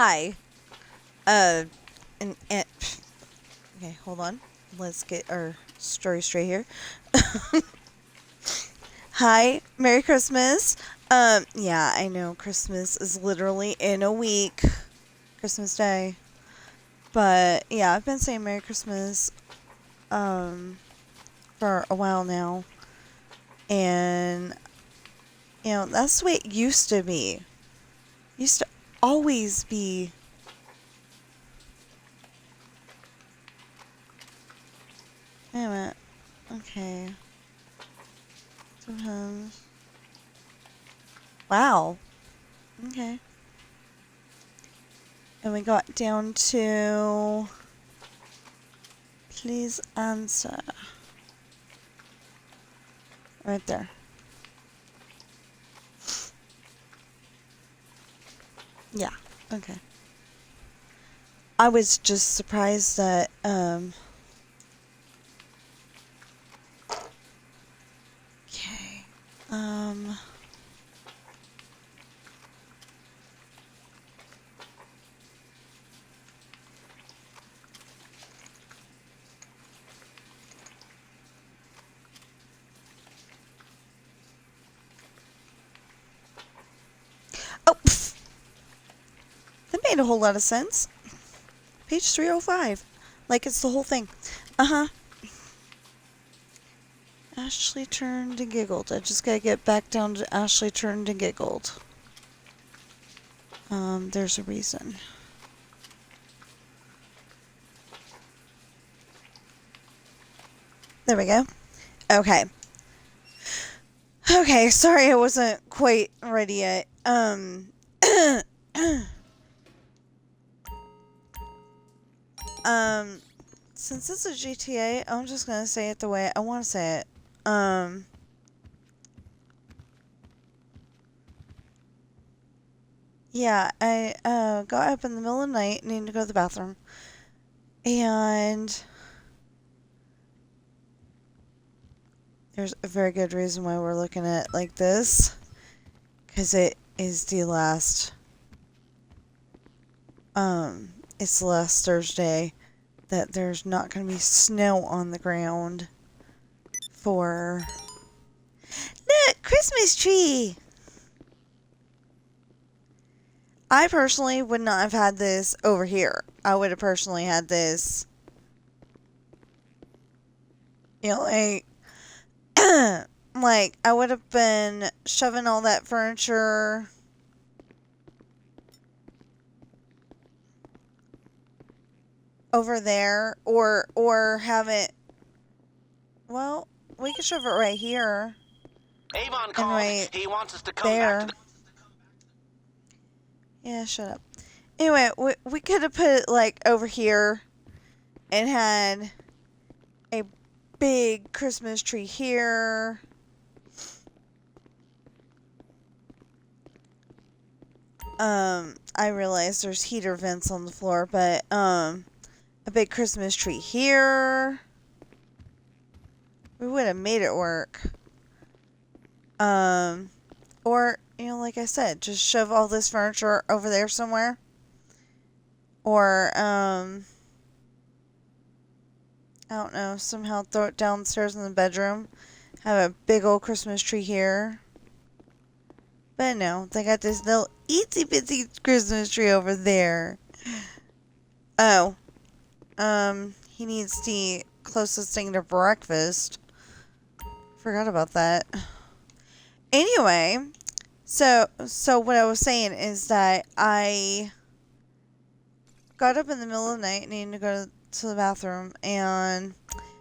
Hi. Uh, and okay, hold on. Let's get our story straight here. Hi, Merry Christmas. Yeah, I know Christmas is literally in a week. Christmas Day. But yeah, I've been saying Merry Christmas for a while now. And that's the way it used to be. It used to always be. Wait a minute. Okay. Sometimes. Wow. Okay. And we got down to please answer. Right there. Yeah, okay. I was just surprised that, okay, oh, pff, that made a whole lot of sense. Page 305. Like it's the whole thing. Uh-huh. Ashley turned and giggled. I just gotta get back down to Ashley turned and giggled. There's a reason. There we go. Okay. Okay, sorry I wasn't quite ready yet. Since it's a GTA, I'm just gonna say it the way I want to say it. Yeah, I, got up in the middle of the night, needing to go to the bathroom. And there's a very good reason why we're looking at it like this. Because it is the last, it's the last Thursday that there's not going to be snow on the ground for... Look! Christmas tree! I personally would not have had this over here. I would have personally had this, like, like, I would have been shoving all that furniture over there, or have it, well, we could shove it right here. Avon and called. right He wants us to come there. back to Yeah, shut up. Anyway, we could have put it, like, over here and had a big Christmas tree here. I realize there's heater vents on the floor, but, a big Christmas tree here. We would have made it work. Or, like I said, just shove all this furniture over there somewhere. Or, I don't know, somehow throw it downstairs in the bedroom. Have a big old Christmas tree here. But no, they got this little itsy bitsy Christmas tree over there. Oh. He needs the closest thing to breakfast. Forgot about that. Anyway, so what I was saying is that I got up in the middle of the night needing to go to the bathroom, and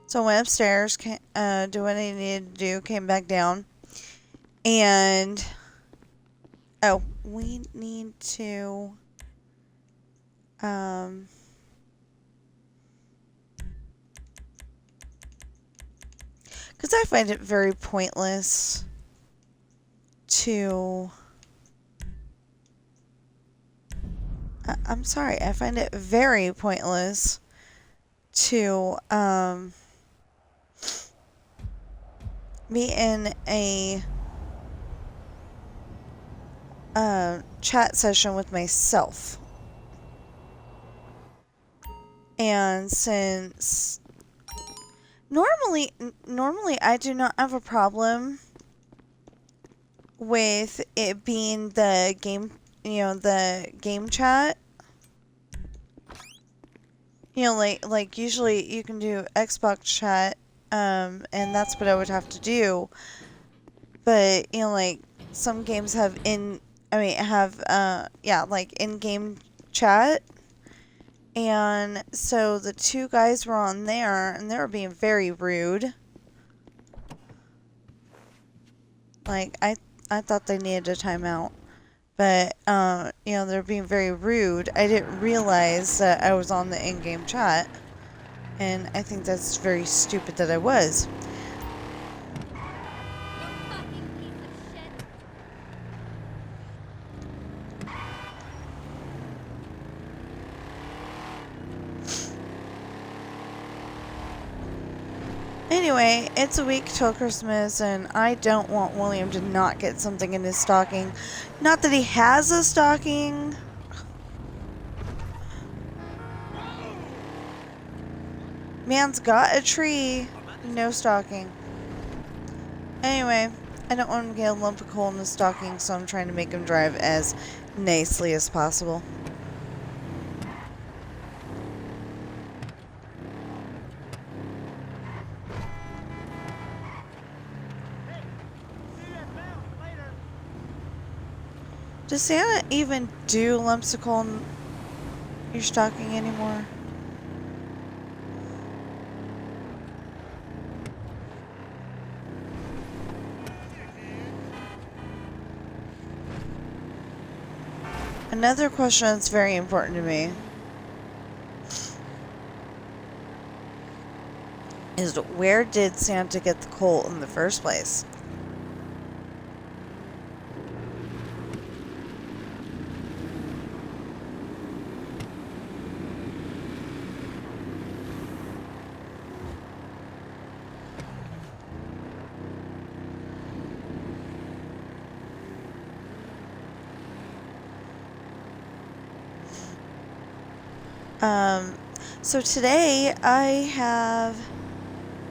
so I went upstairs, do what I needed to do, came back down, and oh, we need to because I find it very pointless to... I'm sorry, I find it very pointless to be in a chat session with myself. And since normally I do not have a problem with it being the game, the game chat. Like usually you can do Xbox chat, and that's what I would have to do. But, like some games have like in-game chat. And so the two guys were on there and they were being very rude. Like I thought they needed a timeout. But, they're being very rude. I didn't realize that I was on the in-game chat. And I think that's very stupid that I was. Anyway, it's a week till Christmas, and I don't want William to not get something in his stocking. Not that he has a stocking. Man's got a tree, no stocking. Anyway, I don't want him to get a lump of coal in his stocking, so I'm trying to make him drive as nicely as possible. Does Santa even do lumps of coal in your stocking anymore? Another question that's very important to me is, where did Santa get the coal in the first place? So today I have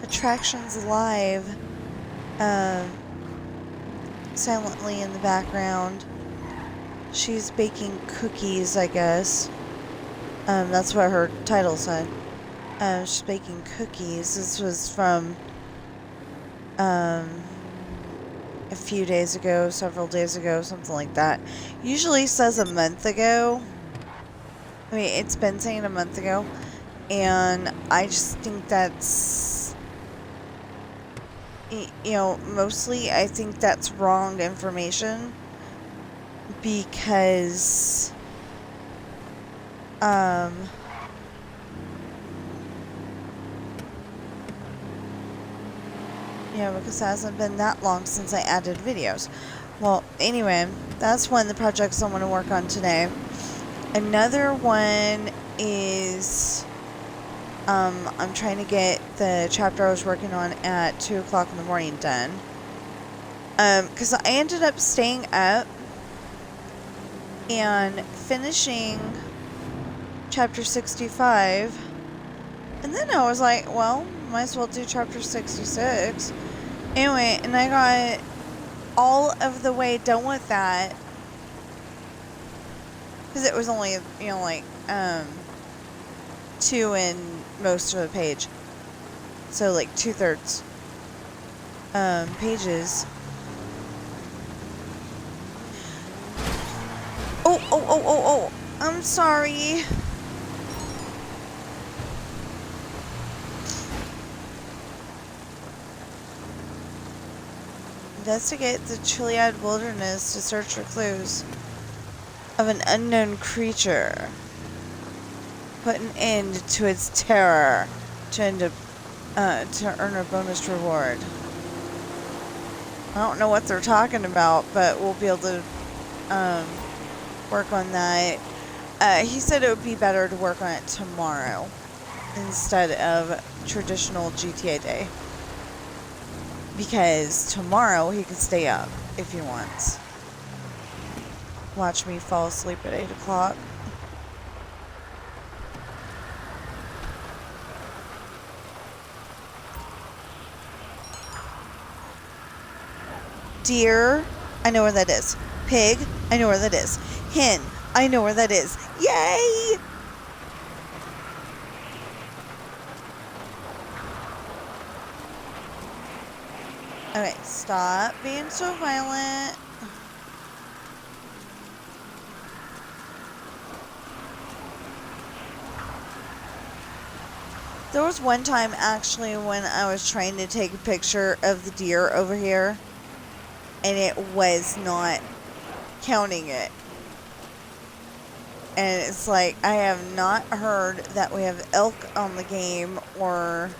Attractions Live silently in the background. She's baking cookies, I guess. That's what her title said. She's baking cookies. This was from a few days ago, several days ago, something like that. Usually says a month ago. I mean, it's been saying a month ago. And I just think that's, mostly I think that's wrong information. Because, because it hasn't been that long since I added videos. Well, anyway, that's one of the projects I want to work on today. Another one is, I'm trying to get the chapter I was working on at 2 o'clock in the morning done. Because I ended up staying up and finishing chapter 65. And then I was like, well, might as well do chapter 66. Anyway, and I got all of the way done with that. Because it was only, like, 2 in most of the page. So, like, 2/3 pages. Oh, I'm sorry. Investigate the Chiliad wilderness to search for clues of an unknown creature. Put an end to its terror to earn a bonus reward. I don't know what they're talking about, but we'll be able to work on that. He said it would be better to work on it tomorrow instead of traditional GTA day. Because tomorrow he could stay up if he wants. Watch me fall asleep at 8 o'clock. Deer, I know where that is. Pig, I know where that is. Hen, I know where that is. Yay! Okay, stop being so violent. There was one time actually when I was trying to take a picture of the deer over here, and it was not counting it. And it's like, I have not heard that we have elk on the game or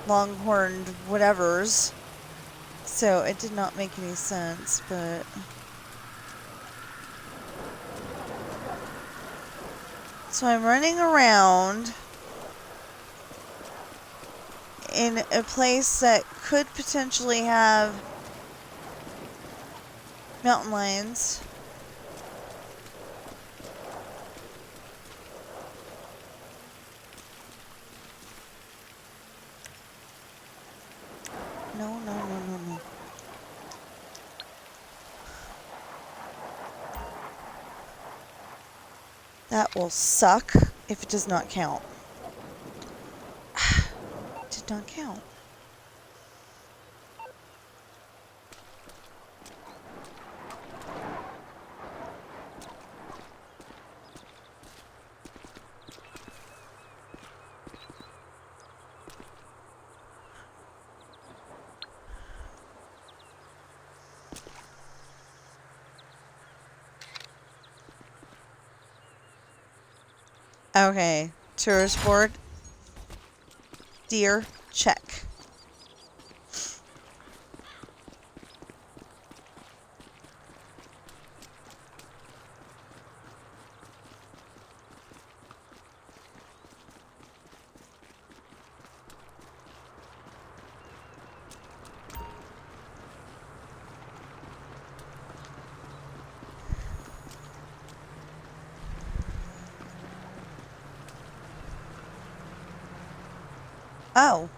longhorned whatevers. So it did not make any sense, but... So I'm running around in a place that could potentially have mountain lions. No, no, no, no, no. That will suck if it does not count. Did not count. Okay, tourist board. Deer, check. Oh.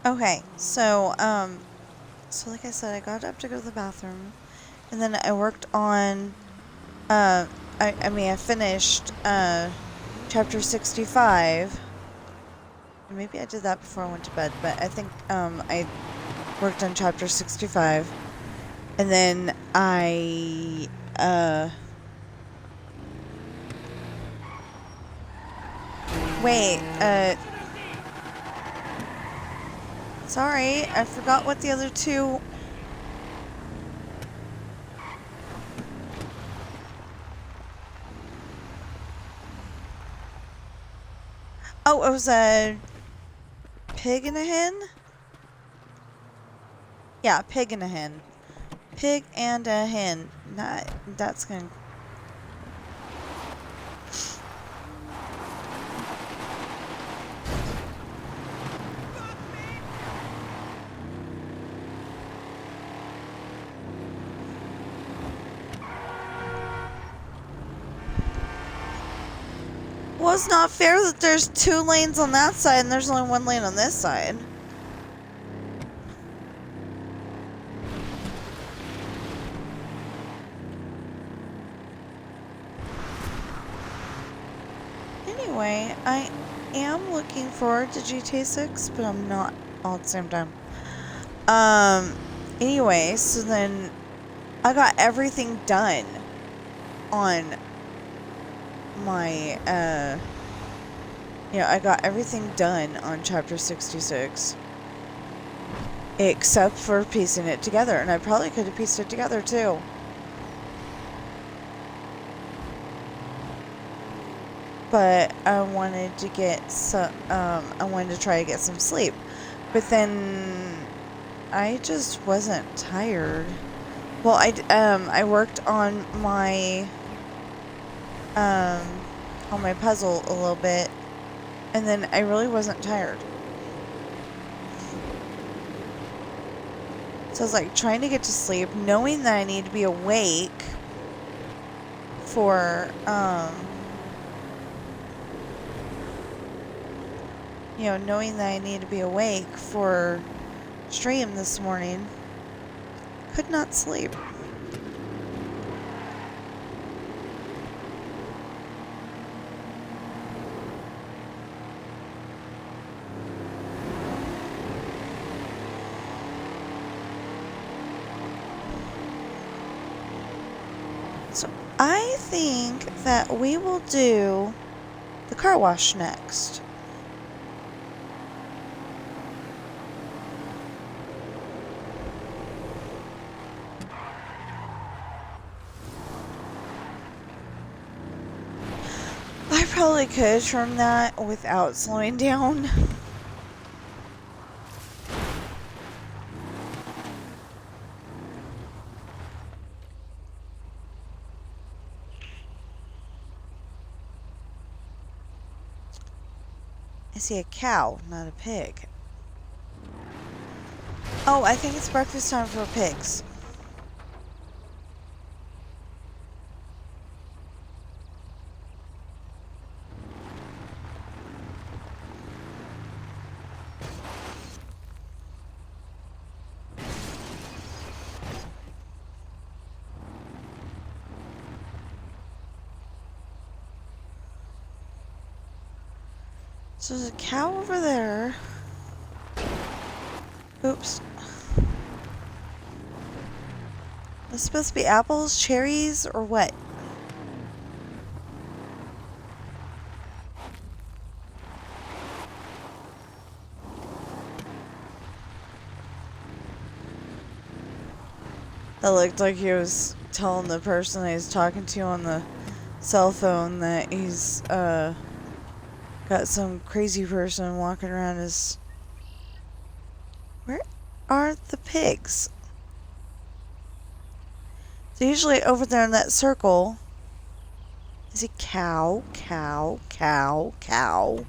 Okay, so like I said, I got up to go to the bathroom, and then I worked on, I finished, chapter 65. Maybe I did that before I went to bed, but I think, I worked on chapter 65, and then I, wait, sorry, I forgot what the other two... Oh, it was a pig and a hen? Yeah, pig and a hen. Pig and a hen. That's gonna... Well, it's not fair that there's 2 lanes on that side and there's only 1 lane on this side. Anyway, I am looking forward to GTA 6, but I'm not all at the same time. Anyway, so then I got everything done on my, I got everything done on chapter 66. Except for piecing it together, and I probably could have pieced it together too. but I wanted to get some, I wanted to try to get some sleep. But then I just wasn't tired. Well, I worked on my puzzle a little bit, and then I really wasn't tired. So I was like trying to get to sleep, knowing that I need to be awake for, you know, knowing that I need to be awake for stream this morning. Could not sleep. So I think that we will do the car wash next. I probably could turn that without slowing down. I see a cow, not a pig. Oh, I think it's breakfast time for pigs. So there's a cow over there. Oops. It's supposed to be apples, cherries, or what? That looked like he was telling the person that he's talking to on the cell phone that he's got some crazy person walking around his... Where are the pigs? They're usually over there in that circle. Is it cow, cow, cow, cow?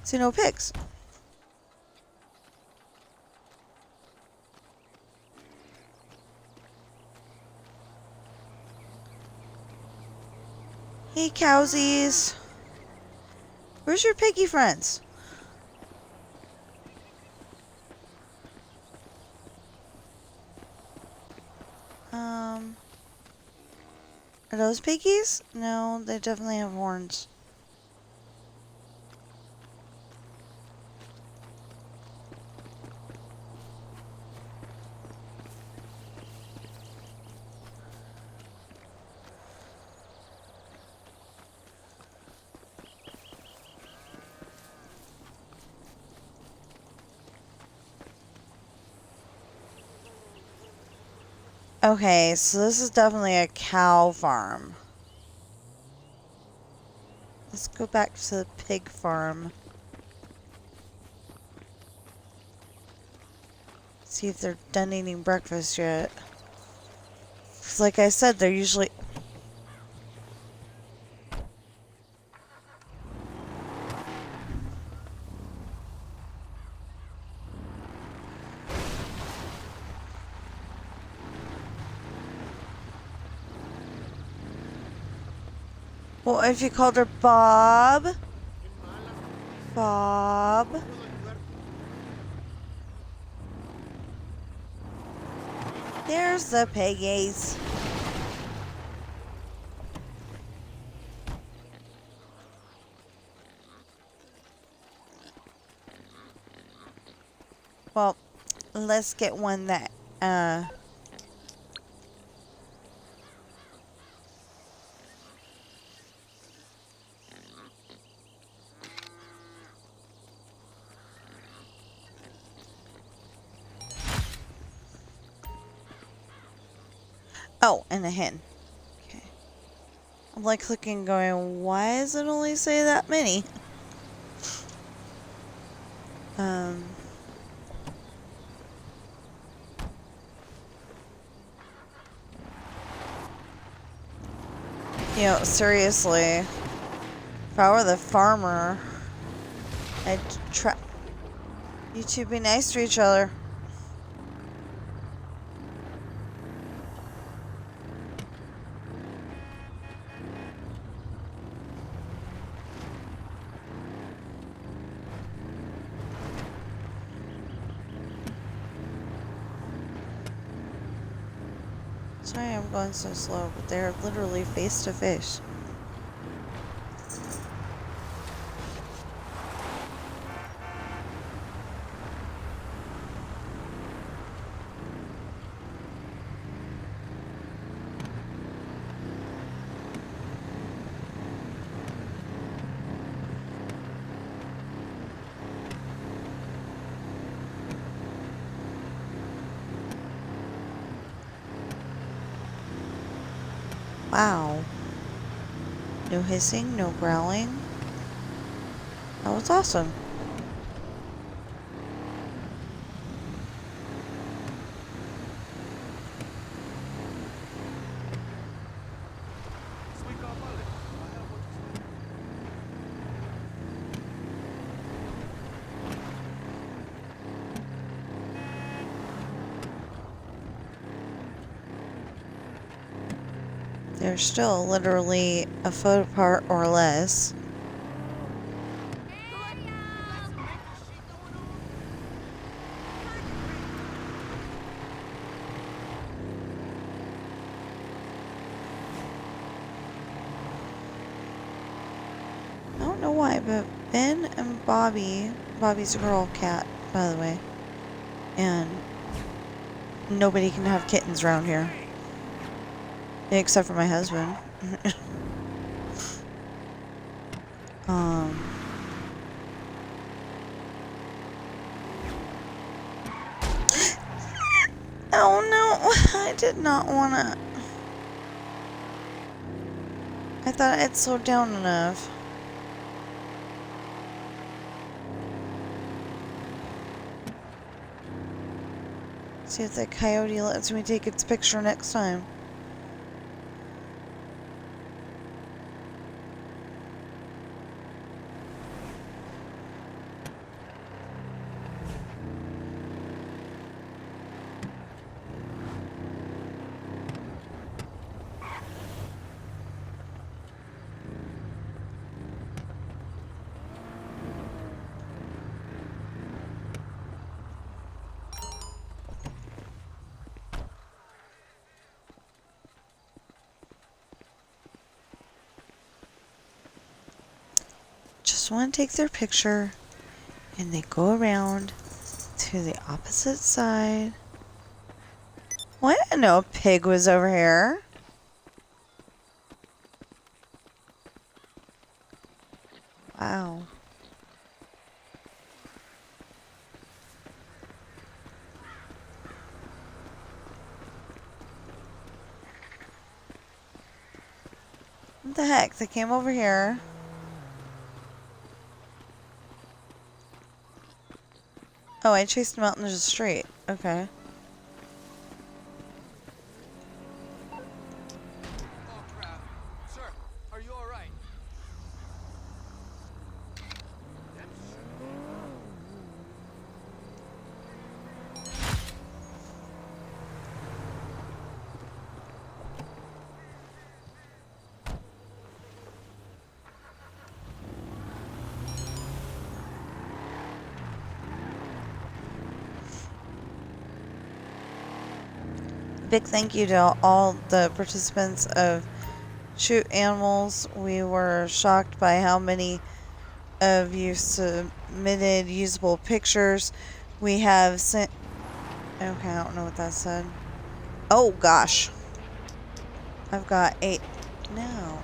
See no pigs. Hey, cowsies. Where's your piggy friends? Are those piggies? No, they definitely have horns. Okay, so this is definitely a cow farm. Let's go back to the pig farm. See if they're done eating breakfast yet. 'Cause like I said, they're usually... Well, if you called her Bob... Bob... There's the piggies. Well, let's get one that, Oh, and a hen. Okay. I'm like clicking going, why does it only say that many? You know, seriously, if I were the farmer, I'd try. You two be nice to each other. Sorry I'm going so slow, but they're literally face to face. Wow. No hissing, no growling. That was awesome. They're still literally a foot apart or less. I don't know why, but Ben and Bobby's a girl cat, by the way, and nobody can have kittens around here. Except for my husband. Oh no, I did not wanna. I thought I'd slowed down enough. See if the coyote lets me take its picture next time. Just want to take their picture, and they go around to the opposite side. Well, I didn't know a pig was over here. Wow. What the heck? They came over here. Oh, I chased them out in the street. Okay. Oh crap. Sir, are you alright? Big thank you to all the participants of Shoot Animals. We were shocked by how many of you submitted usable pictures. We have sent... Okay, I don't know what that said. Oh, gosh. I've got No.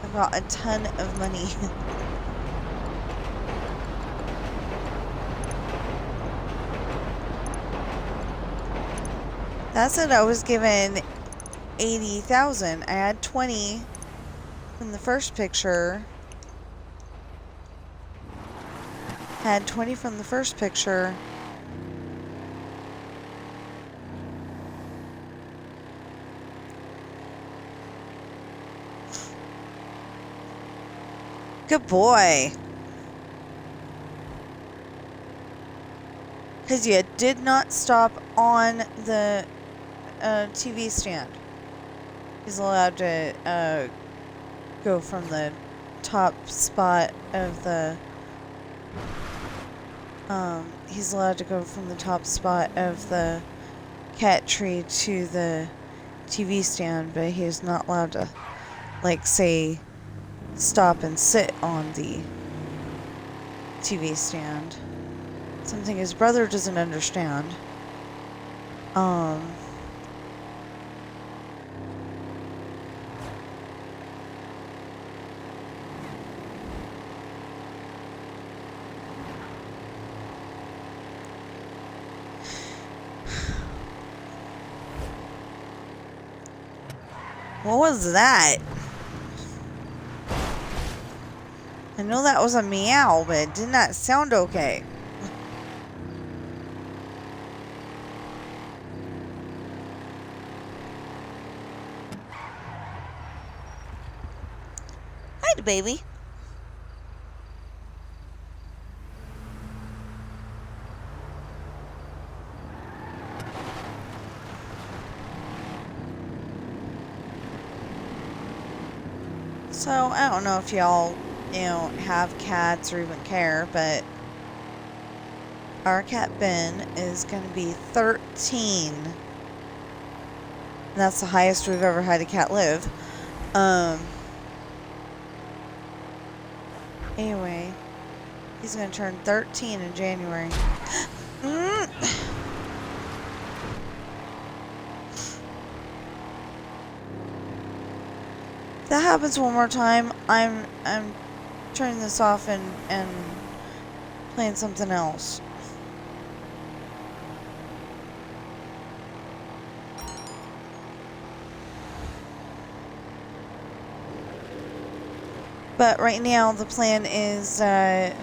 I've got a ton of money. That said I was given 80,000. I had 20 from the first picture. Had 20 from the first picture. Good boy. Because you did not stop on the TV stand. He's allowed to go from the top spot of the... he's allowed to go from the top spot of the cat tree to the TV stand, but he is not allowed to, like, say, stop and sit on the TV stand. Something his brother doesn't understand. What was that? I know that was a meow, but it did not sound okay. Hi, baby. So, I don't know if y'all, have cats or even care, but our cat Ben is going to be 13. And that's the highest we've ever had a cat live. Anyway, he's going to turn 13 in January. If that happens one more time, I'm turning this off and playing something else. But right now the plan is we're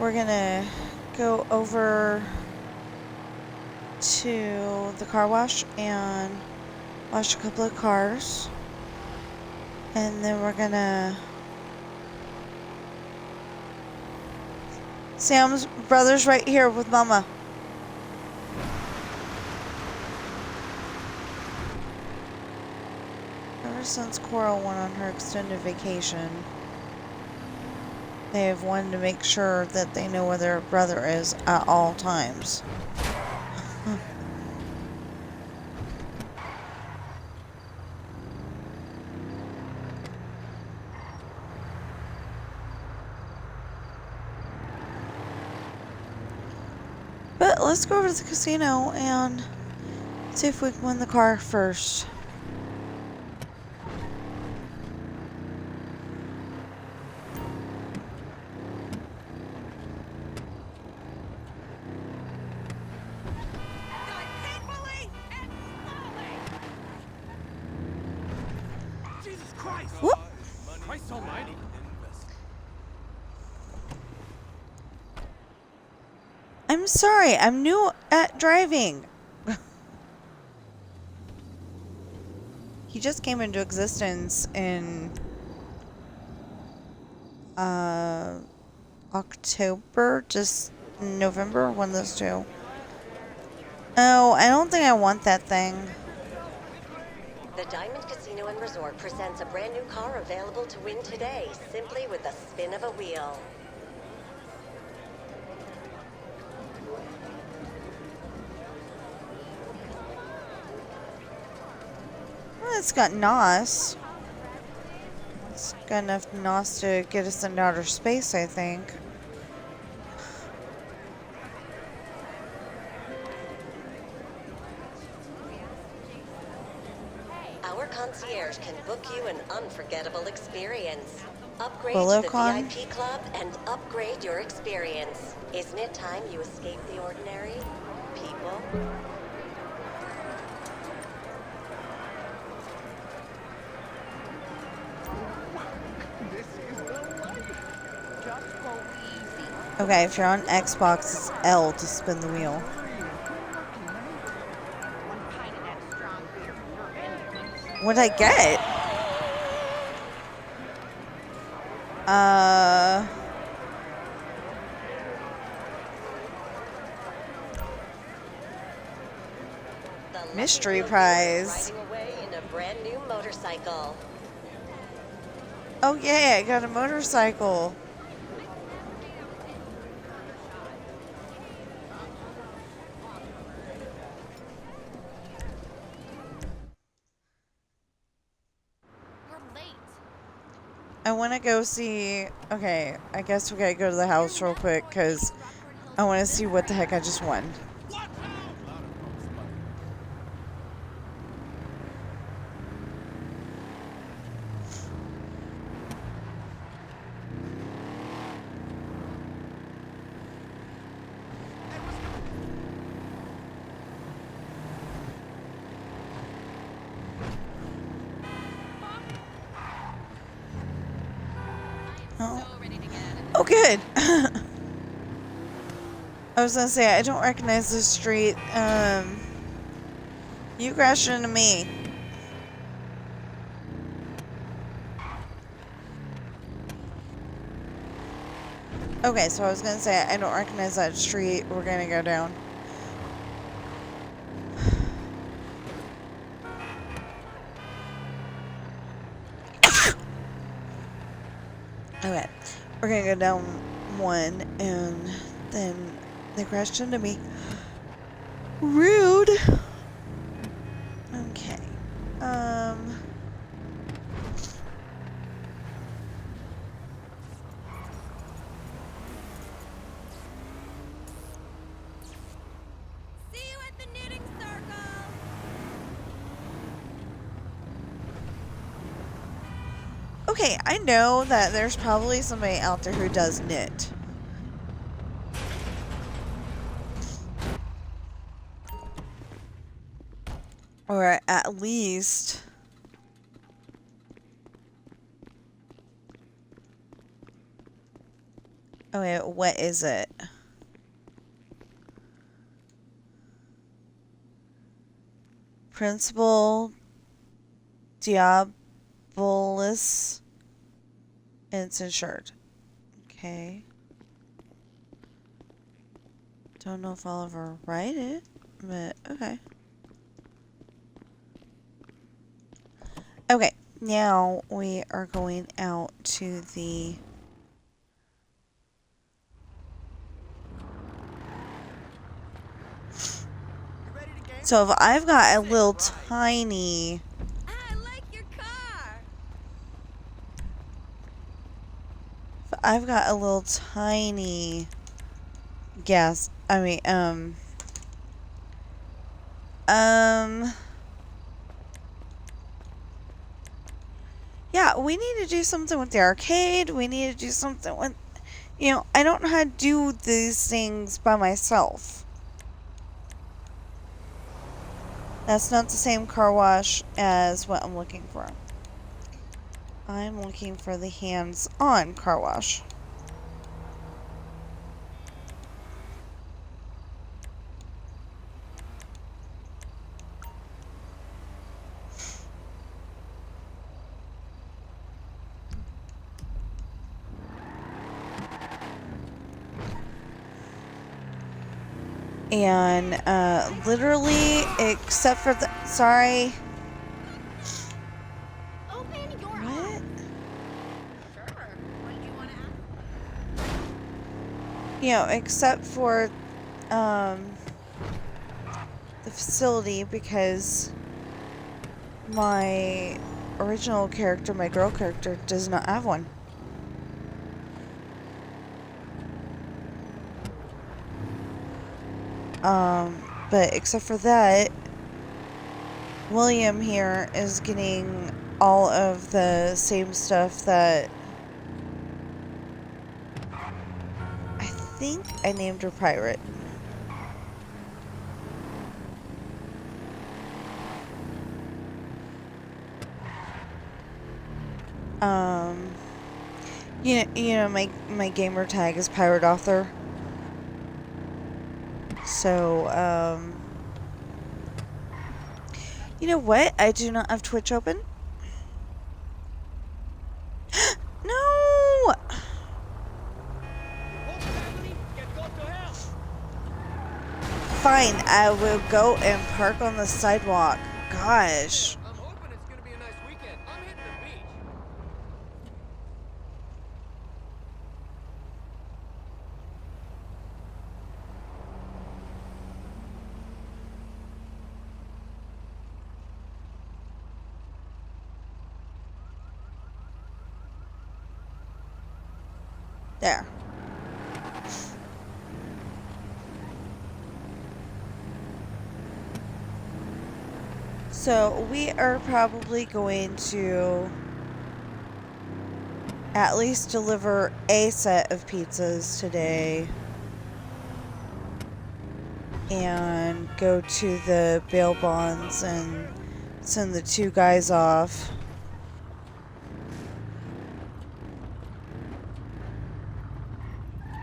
gonna go over to the car wash and wash a couple of cars. And then we're gonna... Sam's brother's right here with Mama. Ever since Coral went on her extended vacation, they have wanted to make sure that they know where their brother is at all times. But let's go over to the casino and see if we can win the car first. Jesus Christ! Whoop! Christ almighty! I'm sorry, I'm new at driving. He just came into existence in October, just November, one of those two. Oh, I don't think I want that thing. The Diamond Casino and Resort presents a brand new car available to win today, simply with a spin of a wheel. Well, it's got NOS. It's got enough NOS to get us into outer space, I think. Our concierge can book you an unforgettable experience. Upgrade Bullock to the on? VIP club and upgrade your experience. Isn't it time you escape the ordinary, people? Okay, if you're on Xbox, it's L to spin the wheel. What'd I get? The lucky Mystery wheelman is prize. riding away in a brand new motorcycle. Oh yeah, I got a motorcycle. You're late. I want to go see... Okay, I guess we gotta go to the house real quick, because I want to see what the heck I just won. Oh, oh good. I was gonna say, I don't recognize this street. You crashed into me. Okay, so I was gonna say, I don't recognize that street. We're gonna go down. Okay, we're gonna go down one, and then they crashed into me. Rude. Okay. See you at the knitting circle. Okay, I know that there's probably somebody out there who does knit. Or at least... Oh wait, what is it? Principal Diabolus, and it's insured. Okay. Don't know if I'll ever write it, but okay. Okay, now we are going out to the... So if I've got a little tiny... I like your car. If I've got a little tiny gas... Yeah, we need to do something with the arcade. We need to do something with... You know, I don't know how to do these things by myself. That's not the same car wash as what I'm looking for. I'm looking for the hands-on car wash. And, literally, except for the... Sorry. Open your What? Sure. What did you want to ask? You know, except for, the facility, because my original character, my girl character, does not have one. But except for that, William here is getting all of the same stuff that I think I named her Pirate. My gamer tag is Pirate Author. So, you know what? I do not have Twitch open. No! Fine, I will go and park on the sidewalk. Gosh. I'm hoping it's gonna be a nice weekend. I'm hitting the beach. There. So we are probably going to at least deliver a set of pizzas today and go to the bail bonds and send the 2 guys off.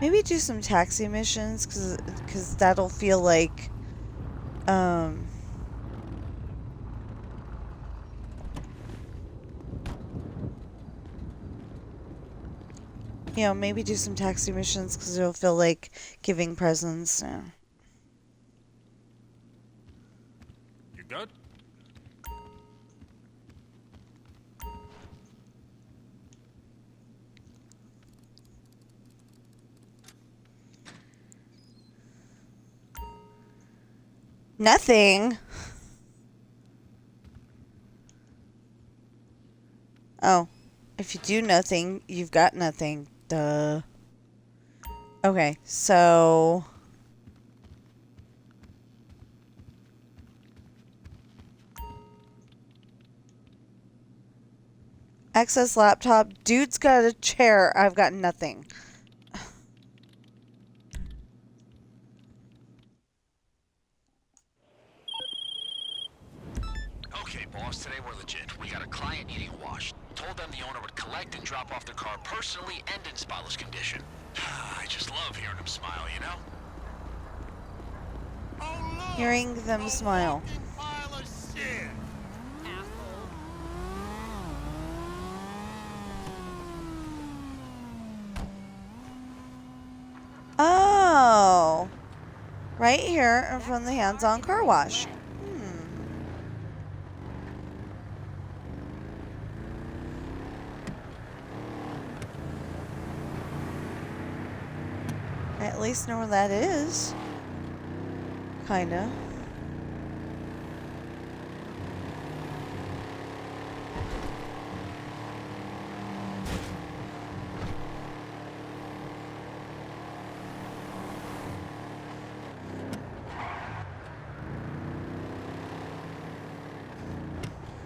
Maybe do some taxi missions because that'll feel like maybe do some taxi missions because it'll feel like giving presents. Yeah. You good? Nothing. Oh, if you do nothing, you've got nothing. Duh. Okay, so access laptop. Dude's got a chair. I've got nothing. Okay, boss, today we're legit. We got a client needing a wash. Told them the owner would collect and drop off the car personally and in spotless condition. I just love hearing him smile, you know? Hearing them smile. Oh, right here from the hands-on car wash. I at least know where that is. Kinda.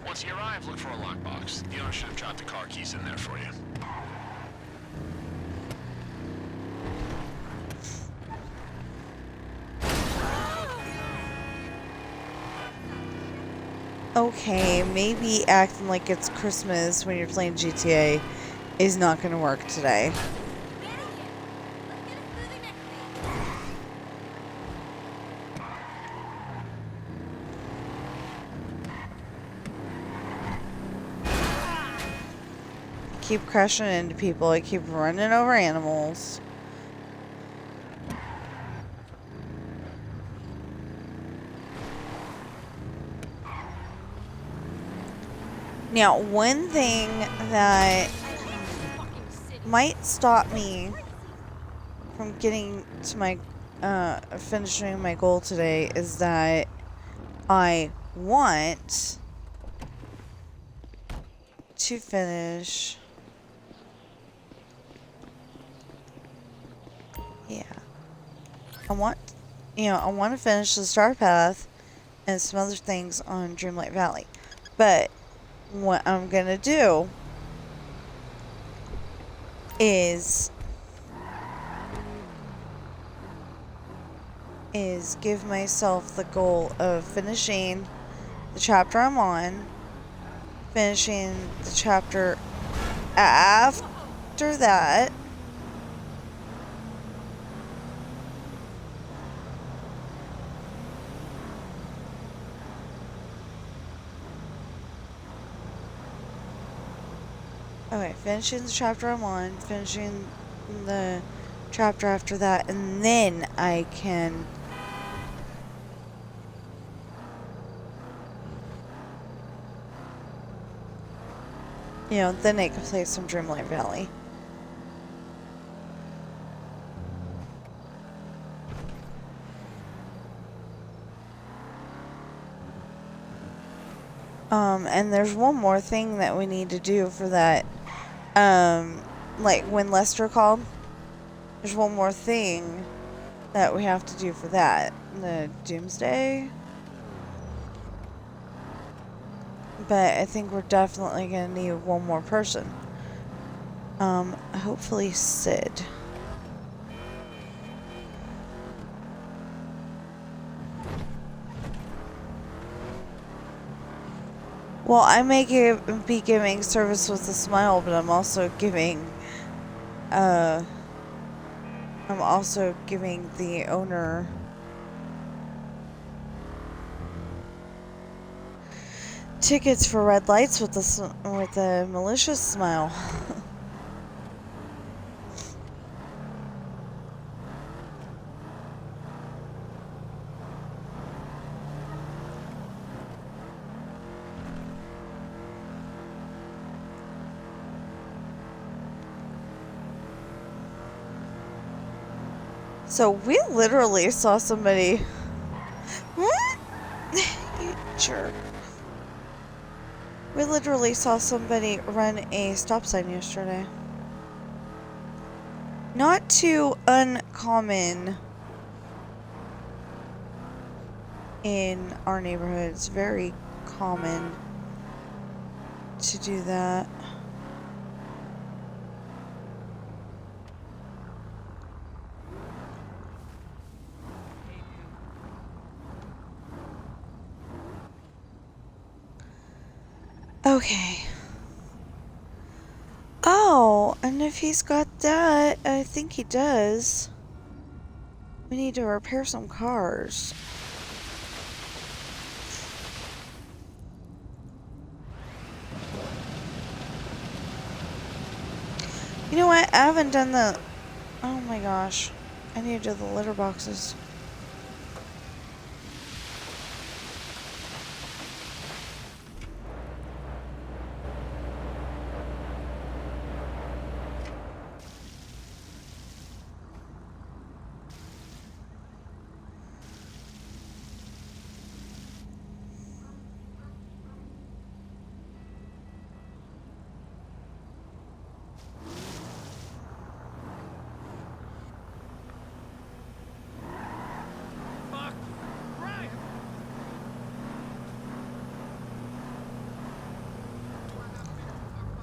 Once you arrive, look for a lockbox. The owner should have dropped the car keys in there for you. Okay, maybe acting like it's Christmas when you're playing GTA is not going to work today. Keep crashing into people. I keep running over animals. Now, one thing that might stop me from getting to my finishing my goal today is that I want to finish. Yeah. I want to finish the Star Path and some other things on Dreamlight Valley. But what I'm gonna do is give myself the goal of finishing the chapter I'm on, finishing the chapter after after that, okay, finishing the chapter I'm on, finishing the chapter after that, and then I can then I can play some Dreamlight Valley. And there's one more thing that we need to do for that, like when Lester called, there's one more thing that we have to do for that, the Doomsday. But I think we're definitely gonna need one more person. Hopefully Sid. Well, I may be giving service with a smile, but I'm also giving the owner tickets for red lights with a malicious smile. So we literally saw somebody. What? You jerk. We literally saw somebody run a stop sign yesterday. Not too uncommon in our neighborhood. It's very common to do that. Okay. Oh, and if he's got that, I think he does. We need to repair some cars. You know what? I haven't done the... Oh my gosh. I need to do the litter boxes.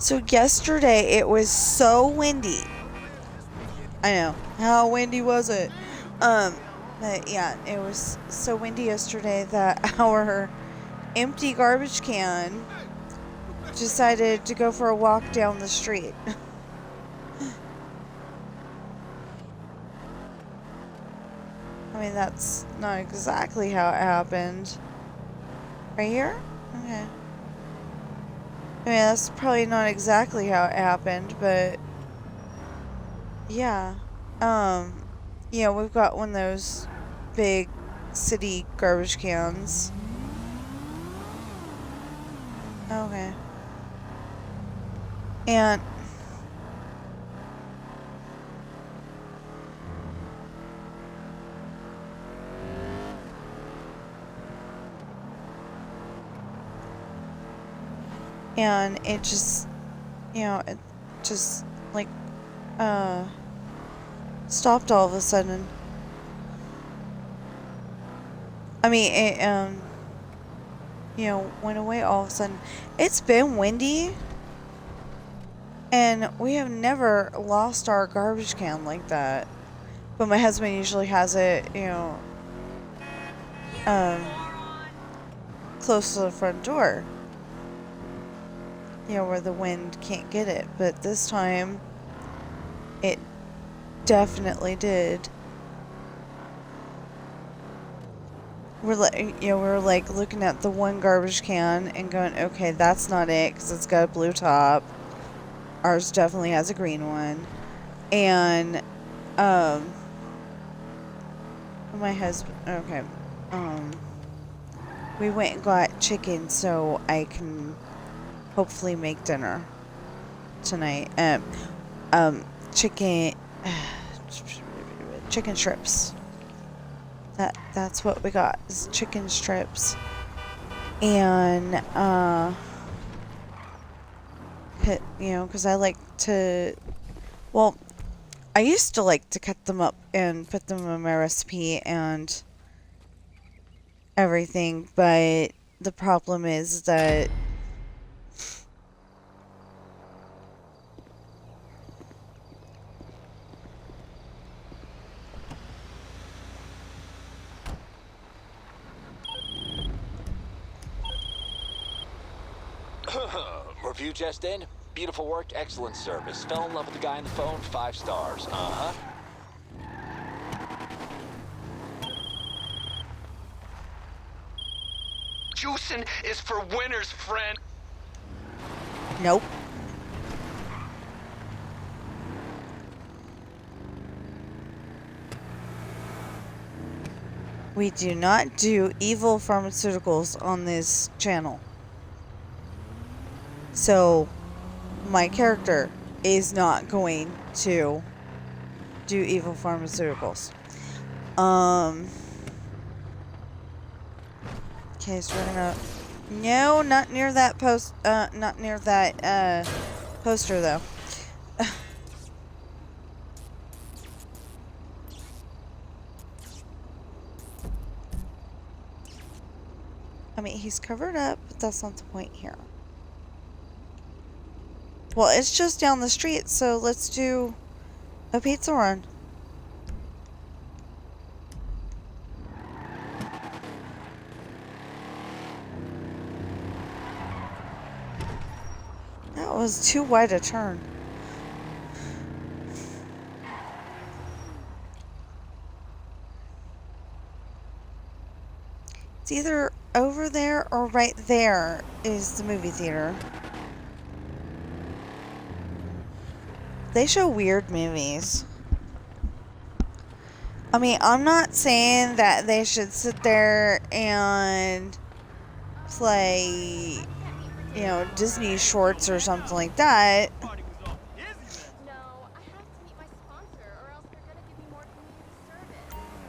So yesterday it was so windy. I know. How windy was it? But yeah, it was so windy yesterday that our empty garbage can decided to go for a walk down the street. I mean, that's not exactly how it happened. Right here? Okay. I mean, that's probably not exactly how it happened, but yeah. We've got one of those big city garbage cans. Okay. And it just, it just, like, stopped all of a sudden. I mean, it, went away all of a sudden. It's been windy, and we have never lost our garbage can like that. But my husband usually has it, close to the front door. Where the wind can't get it. But this time, It definitely did. We're like looking at the one garbage can and going, okay, that's not it because it's got a blue top. Ours definitely has a green one. And my husband, okay, we went and got chicken so I can hopefully make dinner tonight. Chicken, chicken strips. That's what we got, is chicken strips. And, because I like to, well, I used to like to cut them up and put them in my recipe and everything, but the problem is that Review just in. Beautiful work, excellent service. Fell in love with the guy on the phone, 5 stars. Uh-huh. Juicing is for winners, friend. nope. We do not do evil pharmaceuticals on this channel. So, my character is not going to do evil pharmaceuticals. Okay, so we're gonna... No, not near that poster, though. I mean, he's covered up, but that's not the point here. Well, it's just down the street, so let's do a pizza run. That was too wide a turn. It's either over there or right there is the movie theater. They show weird movies. I mean, I'm not saying that they should sit there and play, Disney shorts or something like that. No, I have to meet my sponsor, or else they're gonna give me more community service.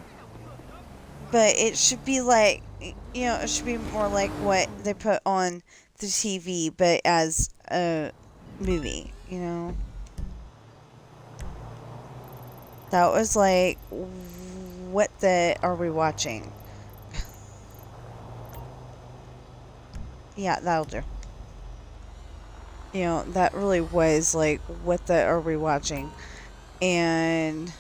But it should be like, it should be more like what they put on the TV, but as a movie, That was like, what the are we watching? Yeah, that'll do. That really was like, what the are we watching? And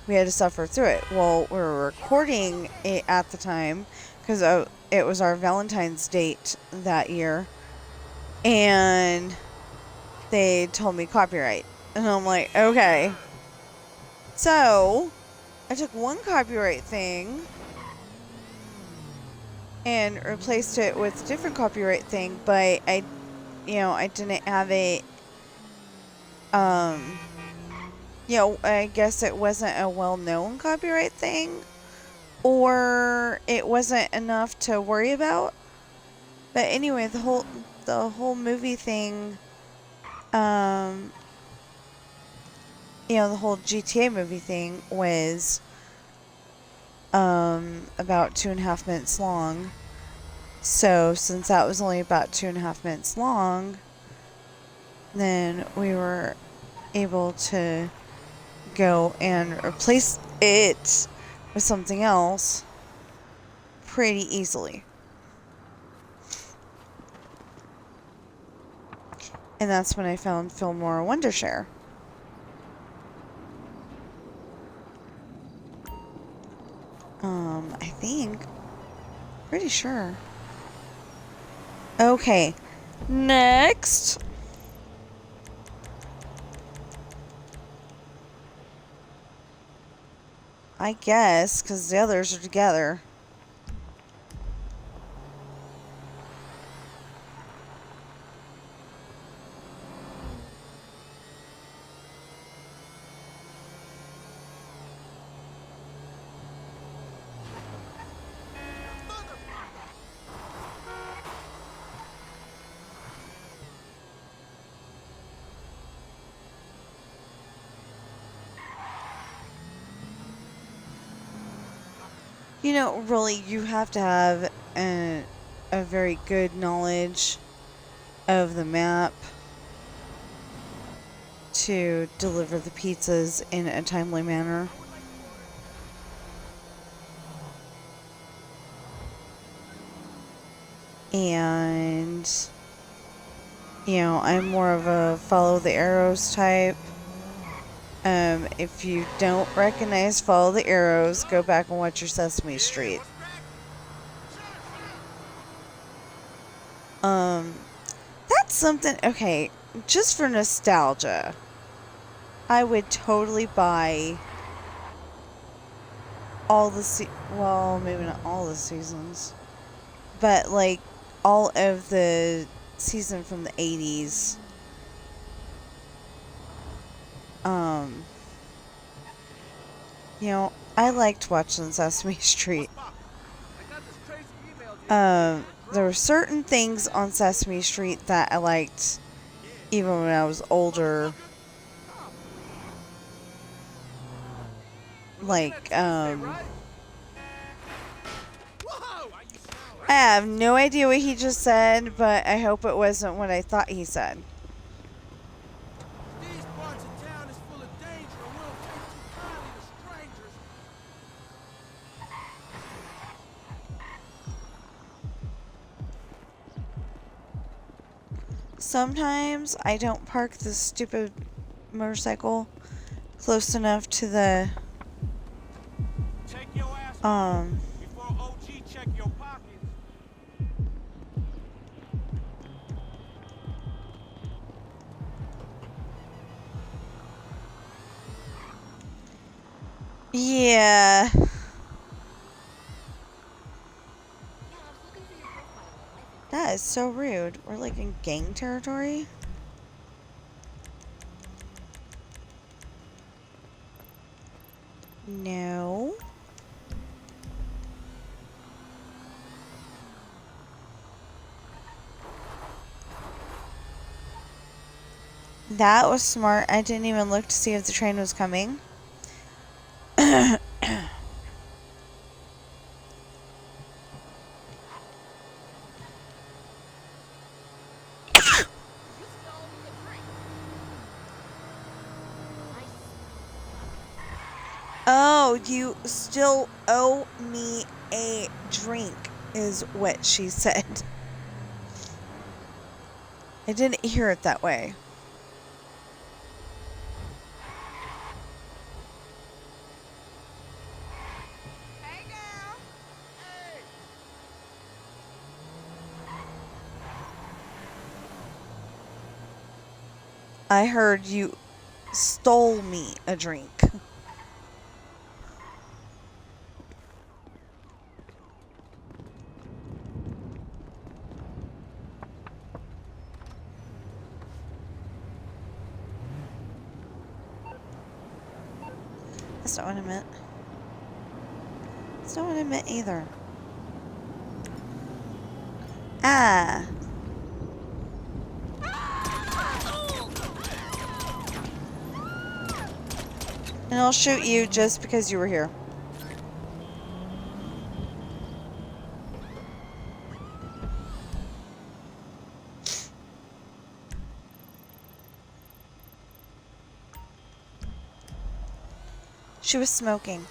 we had to suffer through it. Well, we were recording it at the time because it was our Valentine's date that year. And they told me copyright. And I'm like, okay. So, I took one copyright thing and replaced it with a different copyright thing, but I didn't have it, I guess it wasn't a well-known copyright thing, or it wasn't enough to worry about. But anyway, the whole movie thing, the whole GTA movie thing was about 2.5 minutes long. So since that was only about 2.5 minutes long, then we were able to go and replace it with something else pretty easily. And that's when I found Fillmore Wondershare. I think. Pretty sure. Okay. Next. I guess, because the others are together. You know, really, you have to have a very good knowledge of the map to deliver the pizzas in a timely manner. And, you know, I'm more of a follow the arrows type. If you don't recognize follow the arrows, go back and watch your Sesame Street. That's something, okay, just for nostalgia, I would totally buy all the, well, maybe not all the seasons, but like all of the season from the 80s. You know, I liked watching Sesame Street. There were certain things on Sesame Street that I liked even when I was older. Like, I have no idea what he just said, but I hope it wasn't what I thought he said. These parts of town is full of danger and we don't take too kindly to strangers. Sometimes I don't park this stupid motorcycle close enough to the Take your ass home before OG check your pockets. yeah. That is so rude. We're like in gang territory. No. That was smart. I didn't even look to see if the train was coming. Oh, you still owe me a drink, is what she said. I didn't hear it that way. Hey, girl. Hey! I heard you stole me a drink. That's not what I meant. That's not what I meant either. Ah. And I'll shoot you just because you were here. She was smoking.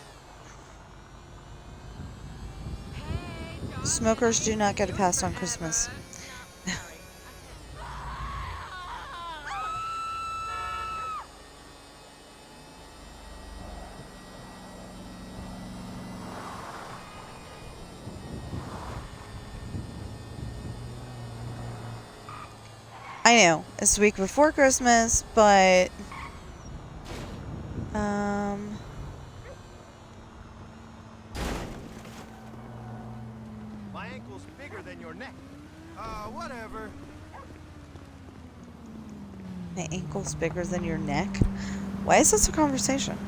Smokers do not get a pass on Christmas. I know, it's the week before Christmas, but My ankle's bigger than your neck? Why is this a conversation?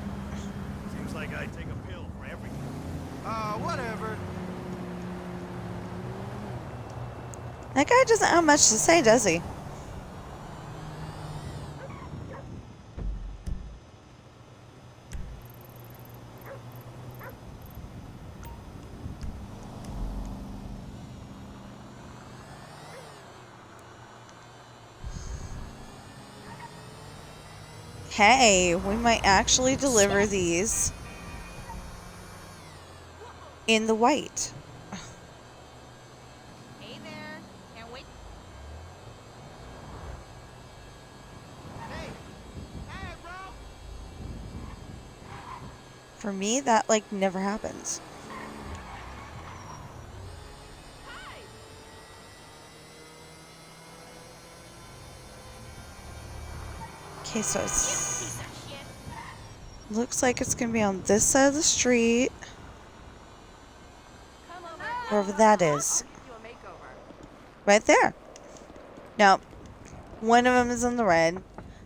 Seems like I take a pill for everything. Whatever. That guy doesn't have much to say, does he? Hey, we might actually deliver these in the white. Hey there. Can't wait. Hey! Hey, bro! For me, that, like, never happens. Hi. Okay, so You it's... piece of shit. looks like it's gonna be on this side of the street. Come over. Wherever that is. I'll give you a makeover. Right there. Nope. One of them is in the red.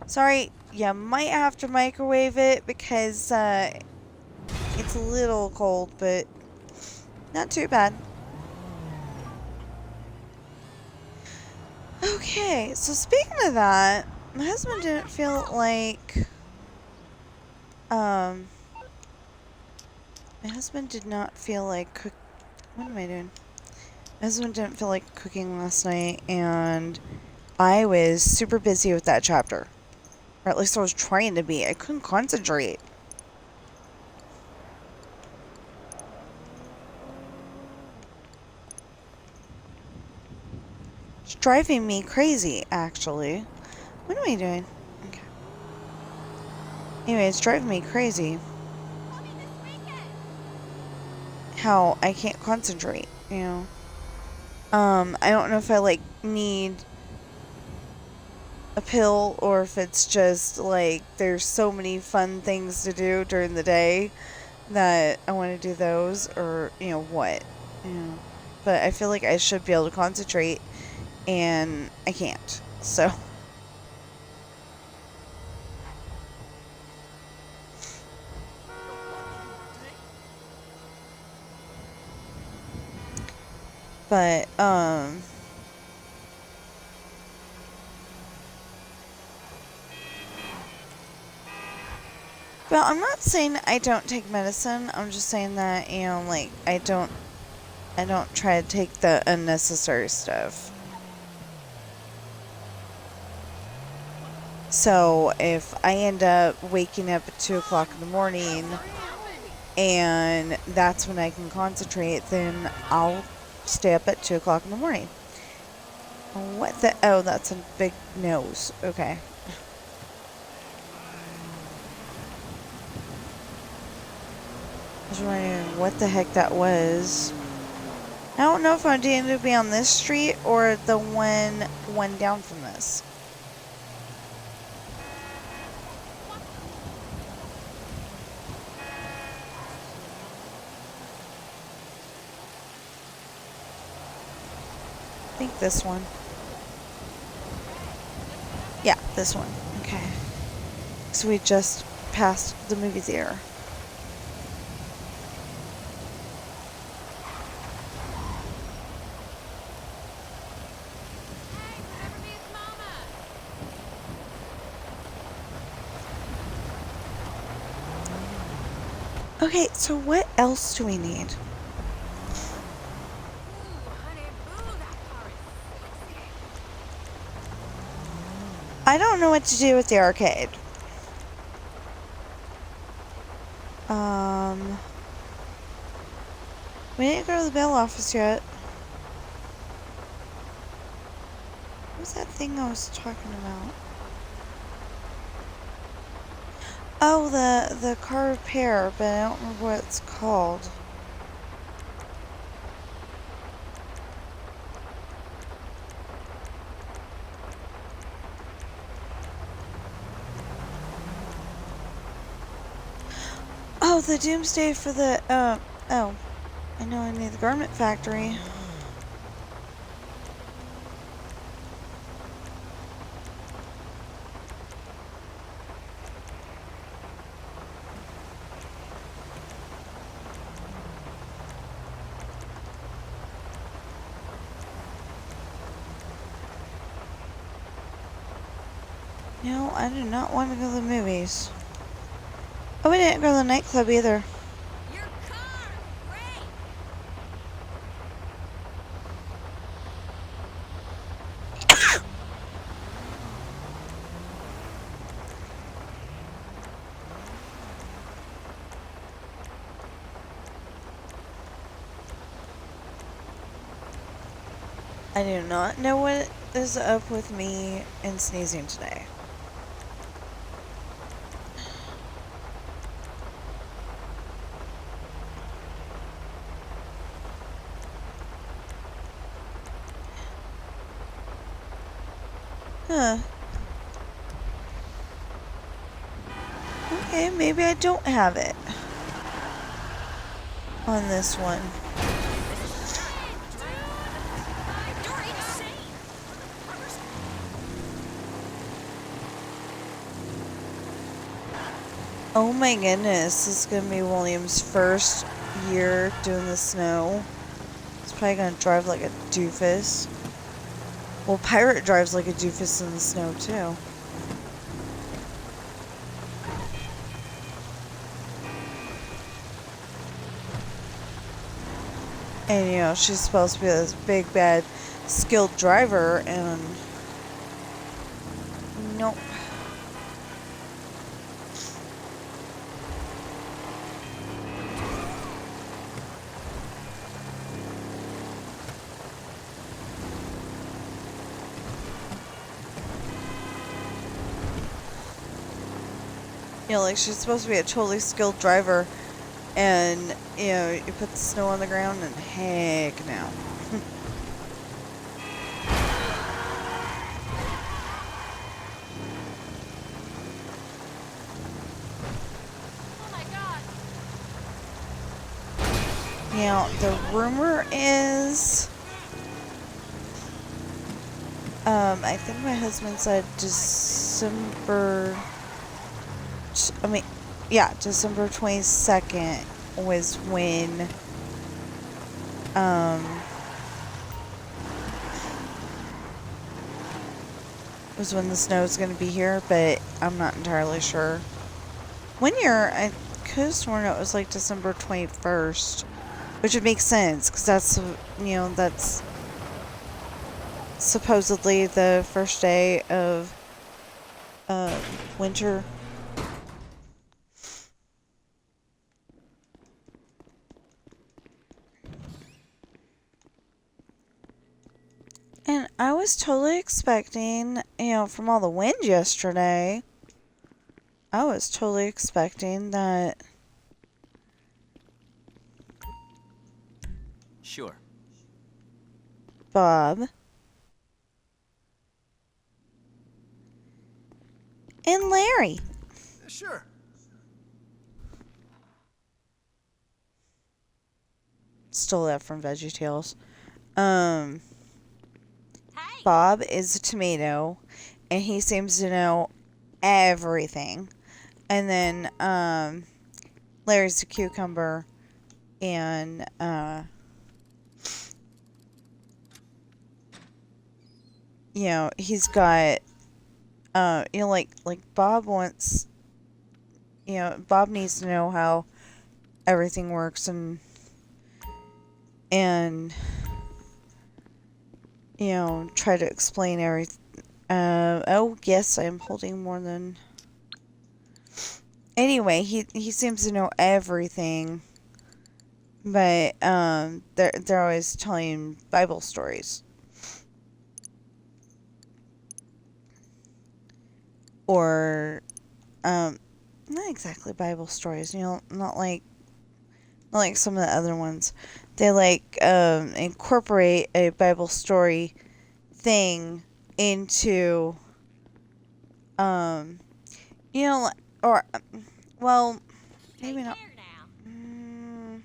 Sorry, you might have to microwave it because it's a little cold, but not too bad. Okay, so speaking of that, my husband didn't feel like my husband did not feel like what am I doing? My husband didn't feel like cooking last night, and I was super busy with that chapter. Or at least I was trying to be. I couldn't concentrate. It's driving me crazy, actually. What am I doing? Okay. Anyway, it's driving me crazy Call me this weekend. how I can't concentrate, you know. I don't know if I, like, need a pill or if it's just, like, there's so many fun things to do during the day that I want to do those, or, you know, what. You know. But I feel like I should be able to concentrate, and I can't. So... But, well, I'm not saying I don't take medicine. I'm just saying that, you know, like, I don't try to take the unnecessary stuff. So, if I end up waking up at 2 o'clock in the morning and that's when I can concentrate, then I'll stay up at 2 o'clock in the morning. What the? Oh, that's a big nose. Okay. I was wondering what the heck that was. I don't know if I'm going to be on this street or the one down from this. I think this one. Yeah, this one. Okay. So we just passed the movie theater. Hey, remember me as Mama. Okay, so what else do we need? Ooh, honey, boo, that car is sexy. I don't know what to do with the arcade. We didn't go to the bail office yet. What was that thing I was talking about? Oh, the car repair, but I don't remember what it's called. Oh, the doomsday for the, oh. I know I need the garment factory. No, I do not want to go to the movies. Oh, we didn't go to the nightclub either. Your car! Great! I do not know what is up with me and sneezing today. Huh. Okay, maybe I don't have it on this one. You're insane! Oh my goodness, this is gonna be William's first year doing the snow. He's probably gonna drive like a doofus. Well, Pirate drives like a doofus in the snow too. And you know, she's supposed to be this big bad skilled driver, and nope. You know, like she's supposed to be a totally skilled driver, and you know, you put the snow on the ground, and heck no. Oh my god! You know, the rumor is, I think my husband said December 22nd was when, the snow's gonna be here, but I'm not entirely sure. One year, I could have sworn it was like December 21st, which would make sense, because that's, you know, that's supposedly the first day of, winter. And I was totally expecting, you know, from all the wind yesterday, I was totally expecting that Sure. Bob and Larry Sure. stole that from VeggieTales. Hey! Bob is a tomato, and he seems to know everything. And then, Larry's a cucumber, and, you know, he's got, you know, like Bob wants, you know, Bob needs to know how everything works, and, you know, try to explain everything. Oh, yes, I'm holding more than... Anyway, he seems to know everything, but, they're always telling Bible stories. Or, not exactly Bible stories, you know, not like some of the other ones. They, like, incorporate a Bible story thing into, you know, or, well, maybe Take not. care now.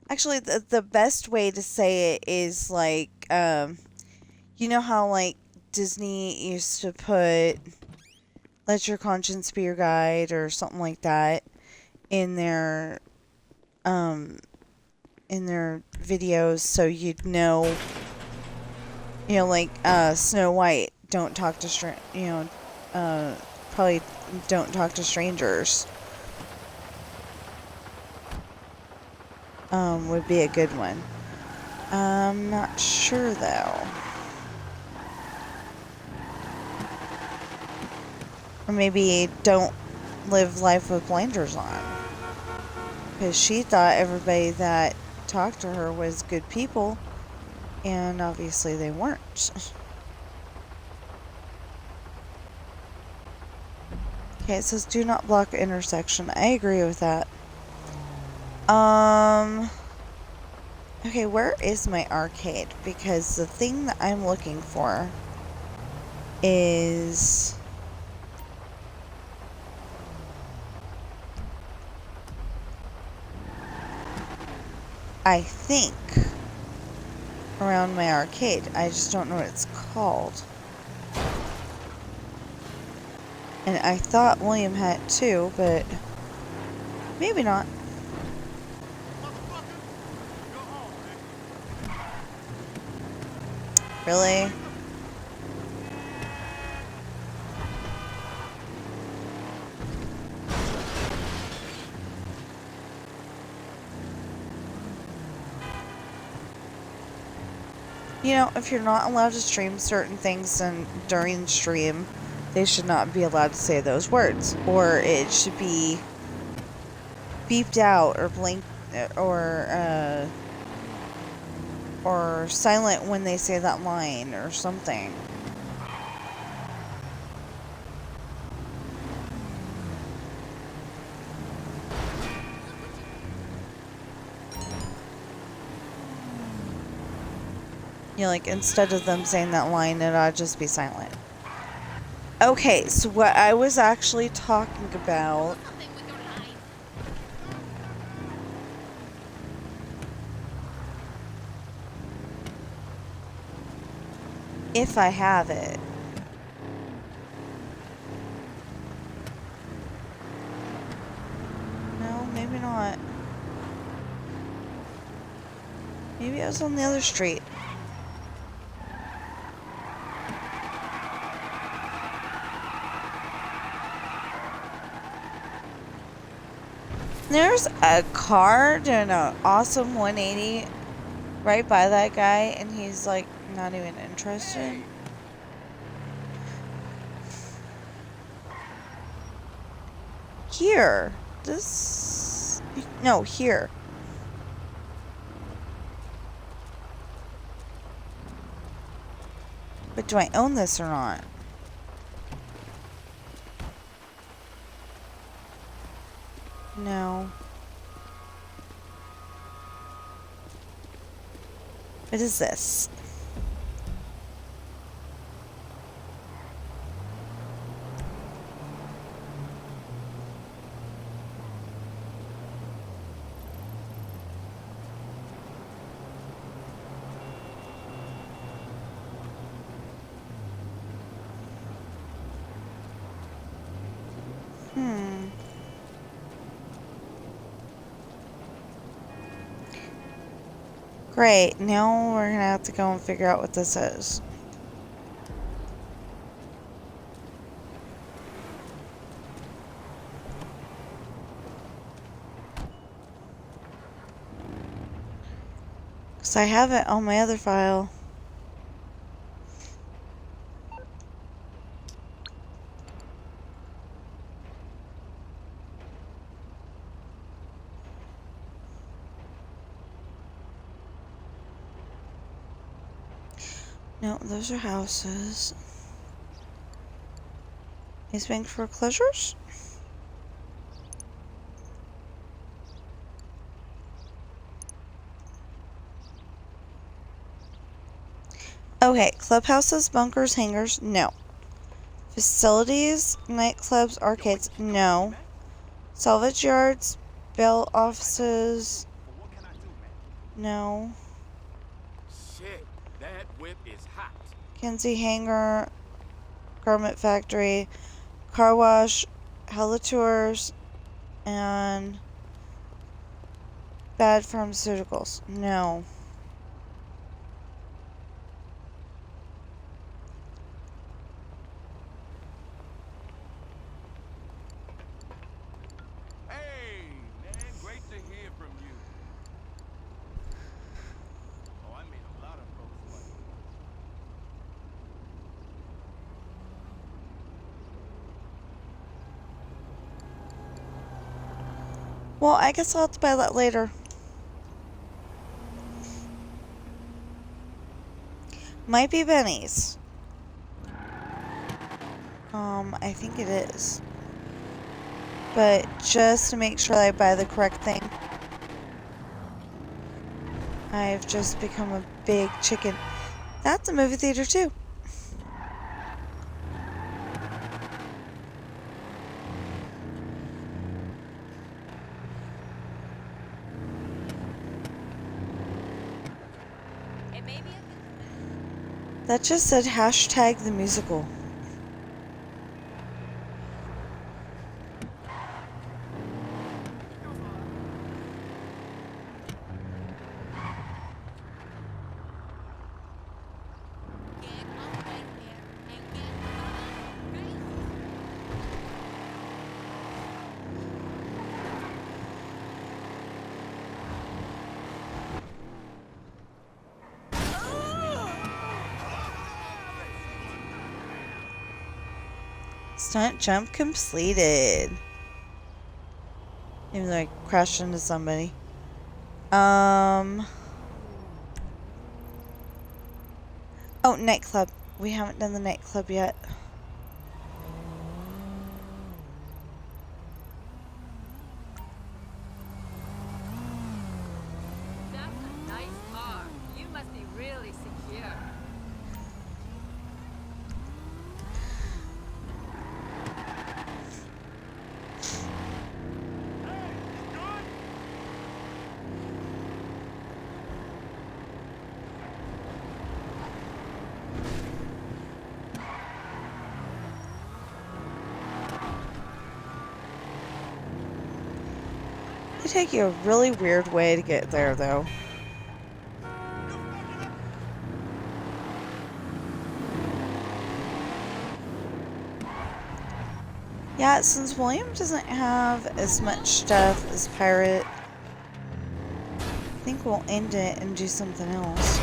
Actually, the best way to say it is, like, you know how, like, Disney used to put Let Your Conscience Be Your Guide or something like that in their videos, so you'd know, you know, like, Snow White, don't talk to probably don't talk to strangers. Would be a good one. I'm not sure though. Or maybe don't live life with blinders on. Because she thought everybody that talked to her was good people, and obviously they weren't. Okay, it says do not block intersection. I agree with that. Okay, where is my arcade? Because the thing that I'm looking for is... I think around my arcade. I just don't know what it's called. And I thought William had it too, but maybe not. Really? You know, if you're not allowed to stream certain things, then during stream, they should not be allowed to say those words. Or it should be beeped out or blinked or silent when they say that line or something. You know, like, instead of them saying that line, it ought to just be silent. Okay, so what I was actually talking about... If I have it. No, maybe not. Maybe I was on the other street. There's a car doing an awesome 180 right by that guy, and he's like not even interested. Here. This... No, here. But do I own this or not? No. What is this? Great, now we're gonna have to go and figure out what this is. Because I have it on my other file. No, those are houses. These bank foreclosures? Okay, clubhouses, bunkers, hangars, no. Facilities, nightclubs, arcades, no. Salvage yards, bail offices, no. Shit, that whip is hot. Kinsey Hangar, Garment Factory, Car Wash, Hella Tours, and Bad Pharmaceuticals. No. Well, I guess I'll have to buy that later. Might be Benny's. I think it is. But just to make sure that I buy the correct thing, I've just become a big chicken. That's a movie theater too. That just said hashtag the musical. Stunt jump completed. Even though I crashed into somebody. Oh, nightclub. We haven't done the nightclub yet. That's a nice car. You must be really secure. They take you a really weird way to get there, though. Yeah, since William doesn't have as much stuff as Pirate, I think we'll end it and do something else.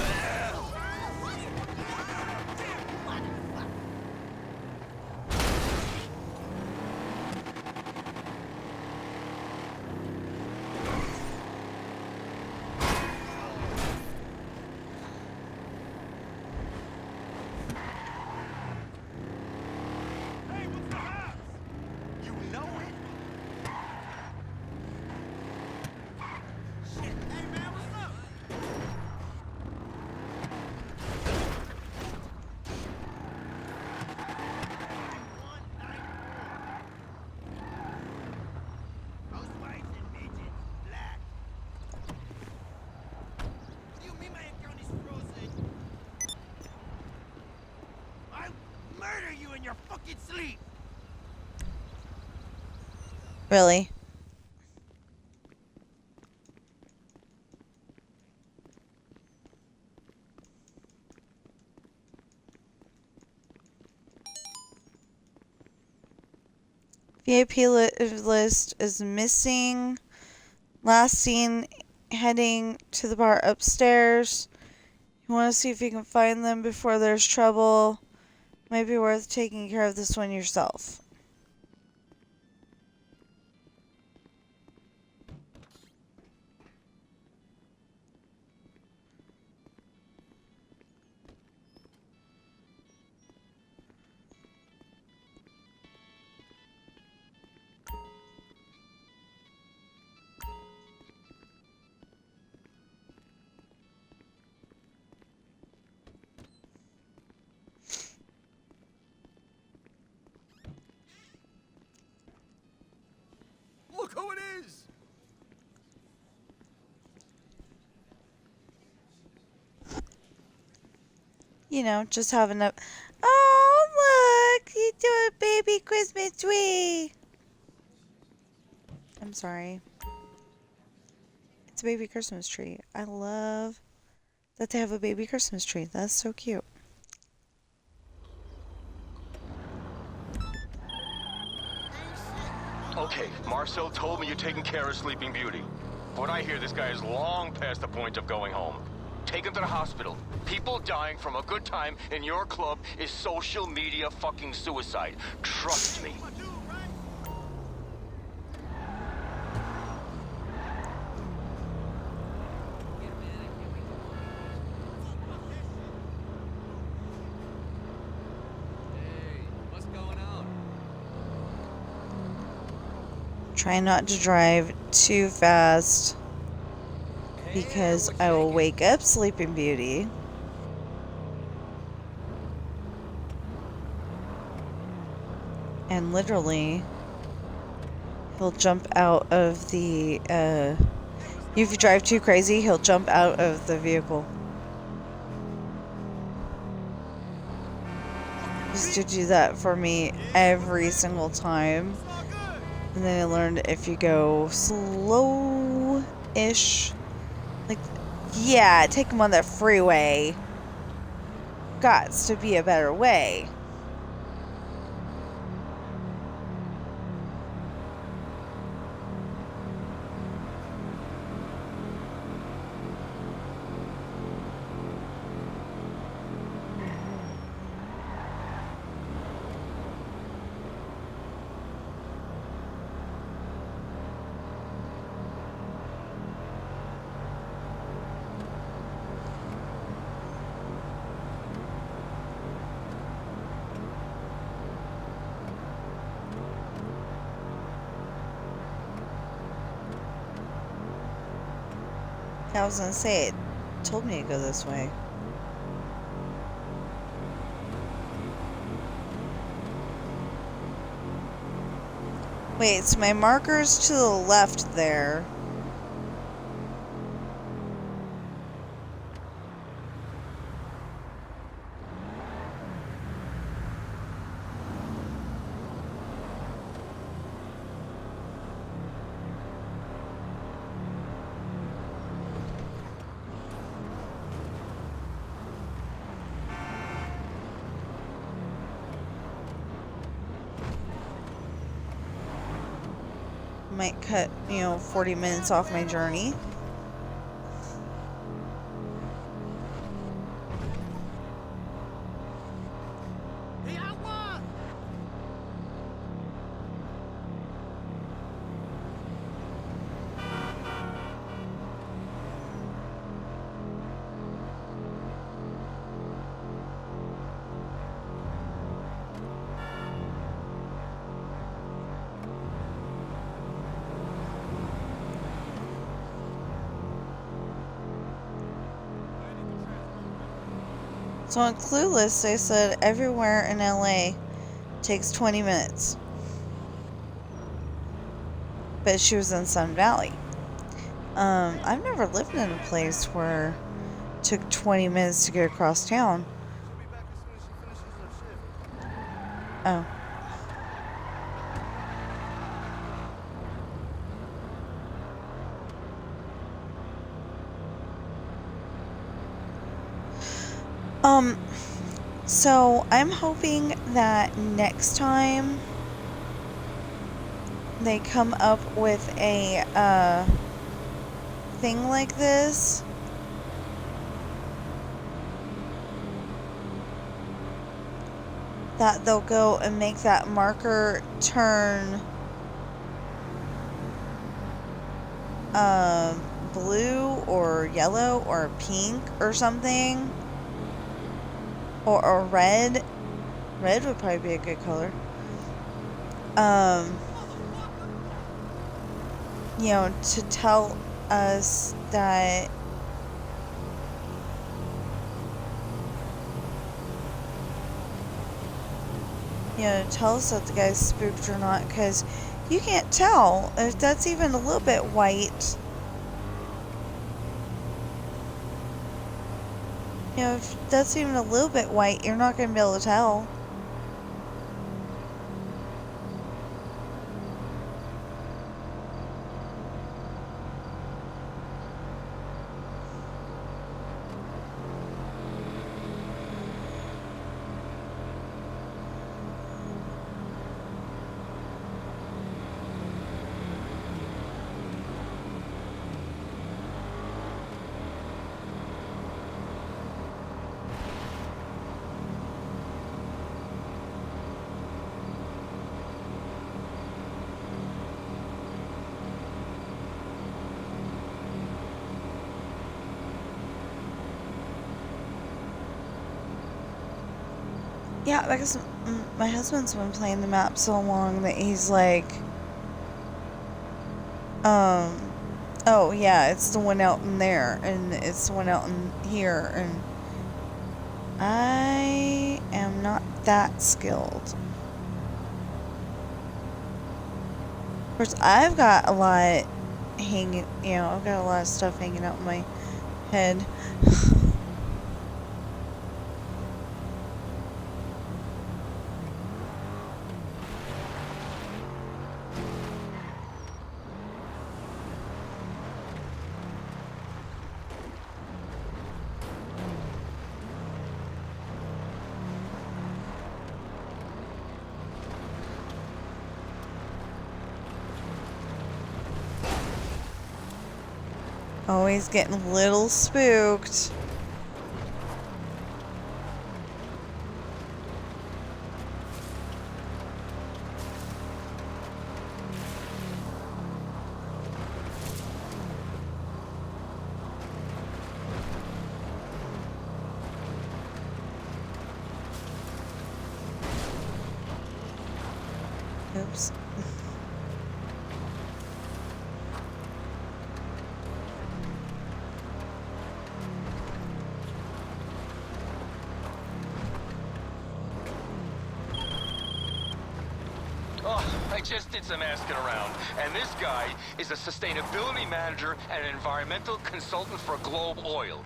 Really? VIP list is missing. Last seen heading to the bar upstairs. You want to see if you can find them before there's trouble. Might be worth taking care of this one yourself. Look who it is! You know, just having a... Oh, look! You do a baby Christmas tree! I'm sorry. It's a baby Christmas tree. I love that they have a baby Christmas tree. That's so cute. Okay, Marcel told me you're taking care of Sleeping Beauty. What I hear, this guy is long past the point of going home. Take him to the hospital. People dying from a good time in your club is social media fucking suicide. Trust me. Try not to drive too fast because I will wake up Sleeping Beauty. And literally, he'll jump out of the, if you drive too crazy, he'll jump out of the vehicle. Used to do that for me every single time. And then I learned if you go slow-ish, like, yeah, take them on the freeway. Gots to be a better way. I was gonna say, it told me to go this way. Wait, so my marker's to the left there. Might cut, 40 minutes off my journey. So on Clueless, they said everywhere in LA takes 20 minutes. But she was in Sun Valley. I've never lived in a place where it took 20 minutes to get across town. Oh. So I'm hoping that next time they come up with a, thing like this, that they'll go and make that marker turn, blue or yellow or pink or something. Or red. Red would probably be a good color. To tell us that tell us that the guy's spooked or not, because you can't tell if that's even a little bit white. If that's even a little bit white, you're not going to be able to tell. Yeah, because my husband's been playing the map so long that he's like, Oh yeah, it's the one out in there, and it's the one out in here, and I am not that skilled. Of course, I've got a lot hanging, I've got a lot of stuff hanging out in my head. Always getting a little spooked. Oops. Oh, I just did some asking around, and this guy is a sustainability manager and an environmental consultant for Globe Oil.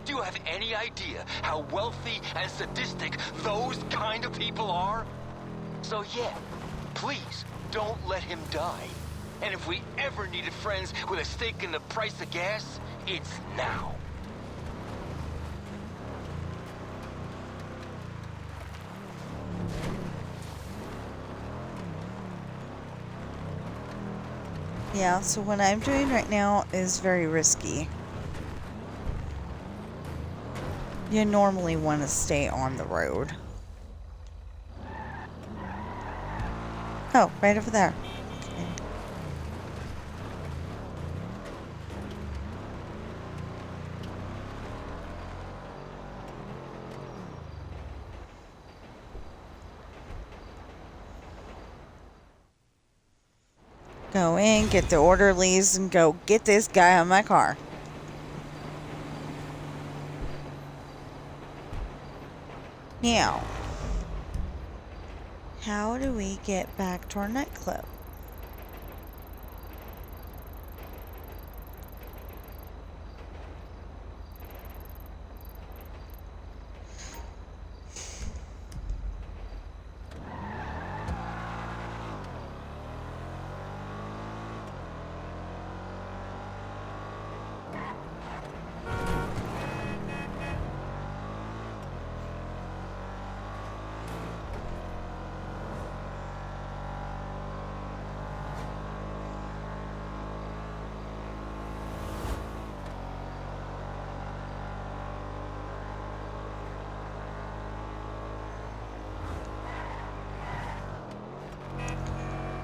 Do you have any idea how wealthy and sadistic those kind of people are? So yeah, please don't let him die. And if we ever needed friends with a stake in the price of gas, it's now. Yeah, so what I'm doing right now is very risky. You normally want to stay on the road. Oh, right over there. Okay. Go in, get the orderlies, and go get this guy out of my car. Now, how do we get back to our nightclub?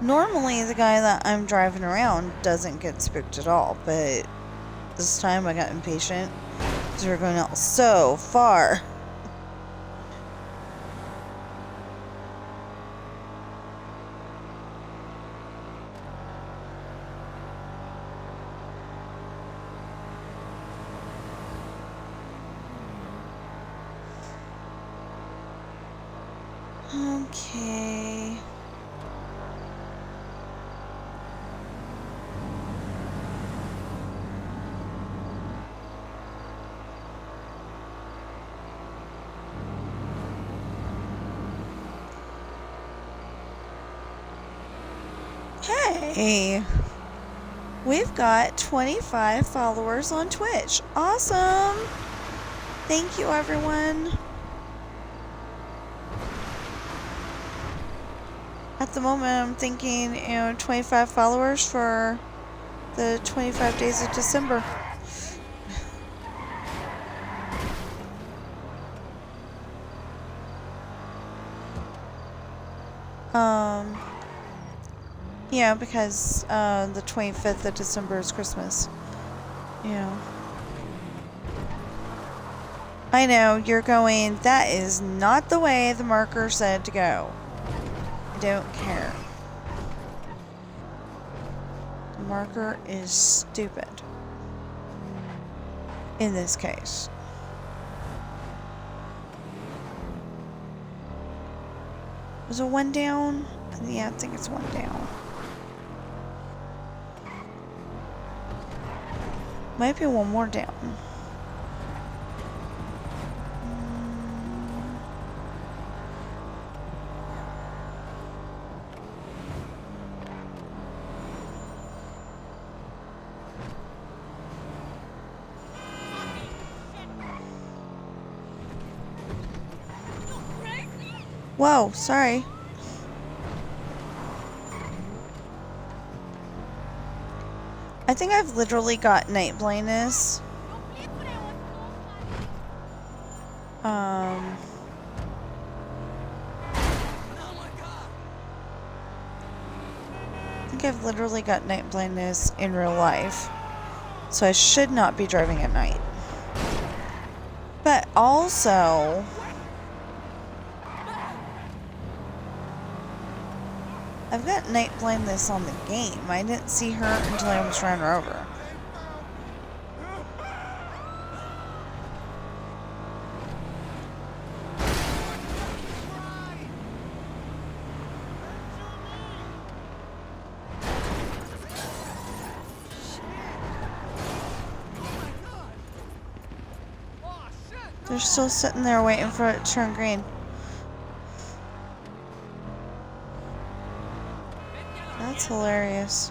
Normally, the guy that I'm driving around doesn't get spooked at all, but this time I got impatient because we were going out so far. Okay. Hey, we've got 25 followers on Twitch. Awesome. Thank you, everyone. At the moment, I'm thinking, 25 followers for the 25 days of December. Yeah, because the 25th of December is Christmas. Yeah. I know, you're going, that is not the way the marker said to go. I don't care. marker is stupid. In this case. Was it one down? Yeah, I think it's one down. Might be one more down. Whoa, sorry. I think I've literally got night blindness. I think I've literally got night blindness in real life. So I should not be driving at night. But also, I've got night blindness on the game. I didn't see her until I almost ran her over. They're still sitting there waiting for it to turn green. That's hilarious.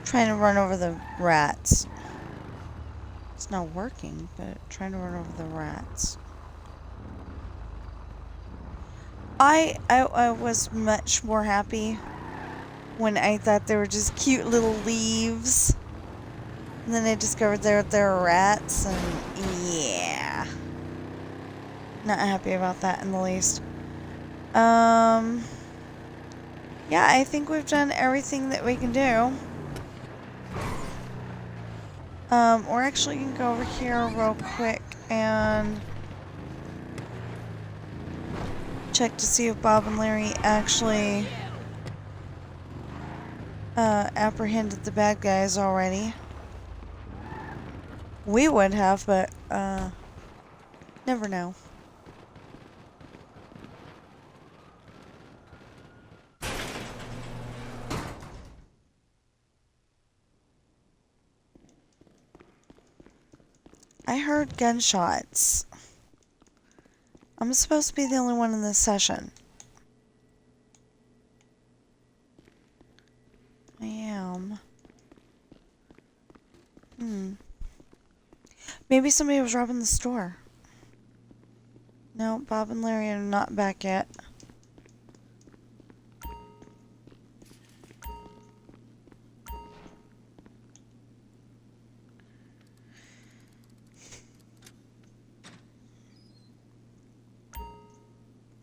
Trying to run over the rats. It's not working, but trying to run over the rats. I was much more happy when I thought they were just cute little leaves. And then I discovered they were rats, and yeah. Not happy about that in the least. Yeah, I think we've done everything that we can do. We're actually gonna go over here real quick and check to see if Bob and Larry actually apprehended the bad guys already. We would have, but never know. I heard gunshots. I'm supposed to be the only one in this session. I am. Maybe somebody was robbing the store. No, Bob and Larry are not back yet.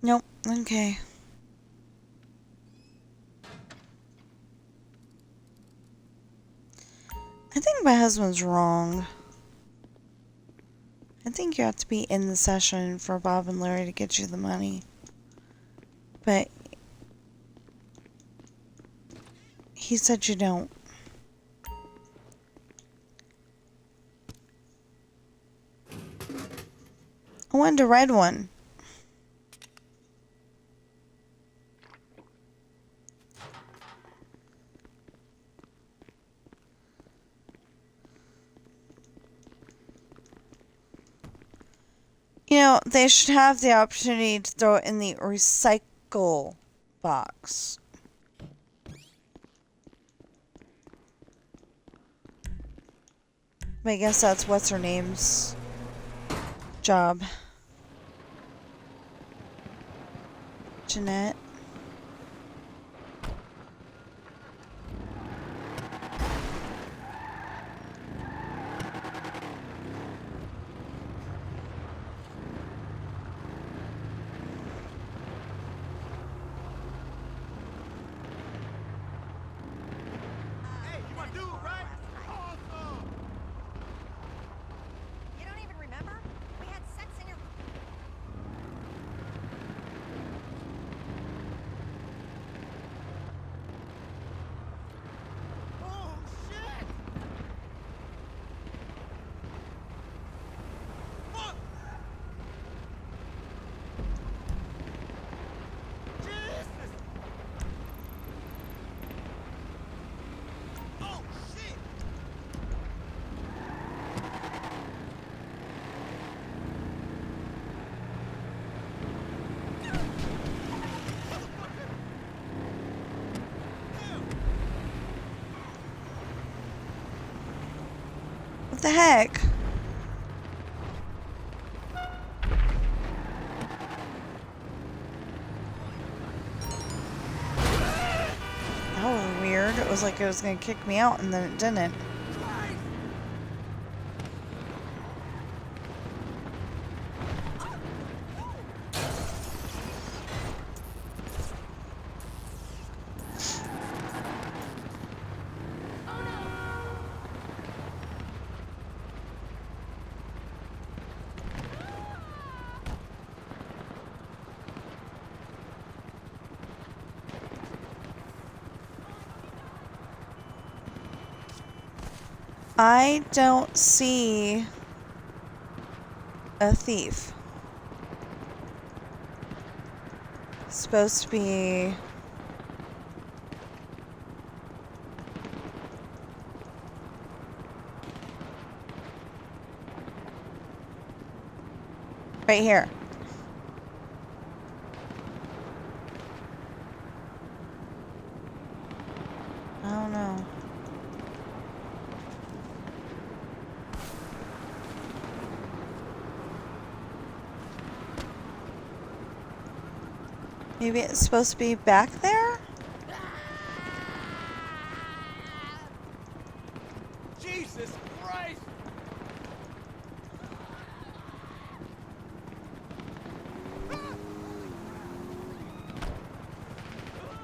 Nope. Okay. I think my husband's wrong. I think you have to be in the session for Bob and Larry to get you the money. But he said you don't. I wanted a red one. You know, they should have the opportunity to throw it in the recycle box. But I guess that's what's her name's job. Jeanette. Hey, you my dude, right? Awesome! You don't even remember? We had sex in your... Oh, shit! Fuck! Jesus! Oh, shit! What the heck? That was weird. It was like it was gonna kick me out and then it didn't. I don't see a thief. It's supposed to be... right here. I don't know. Maybe it's supposed to be back there? Jesus Christ!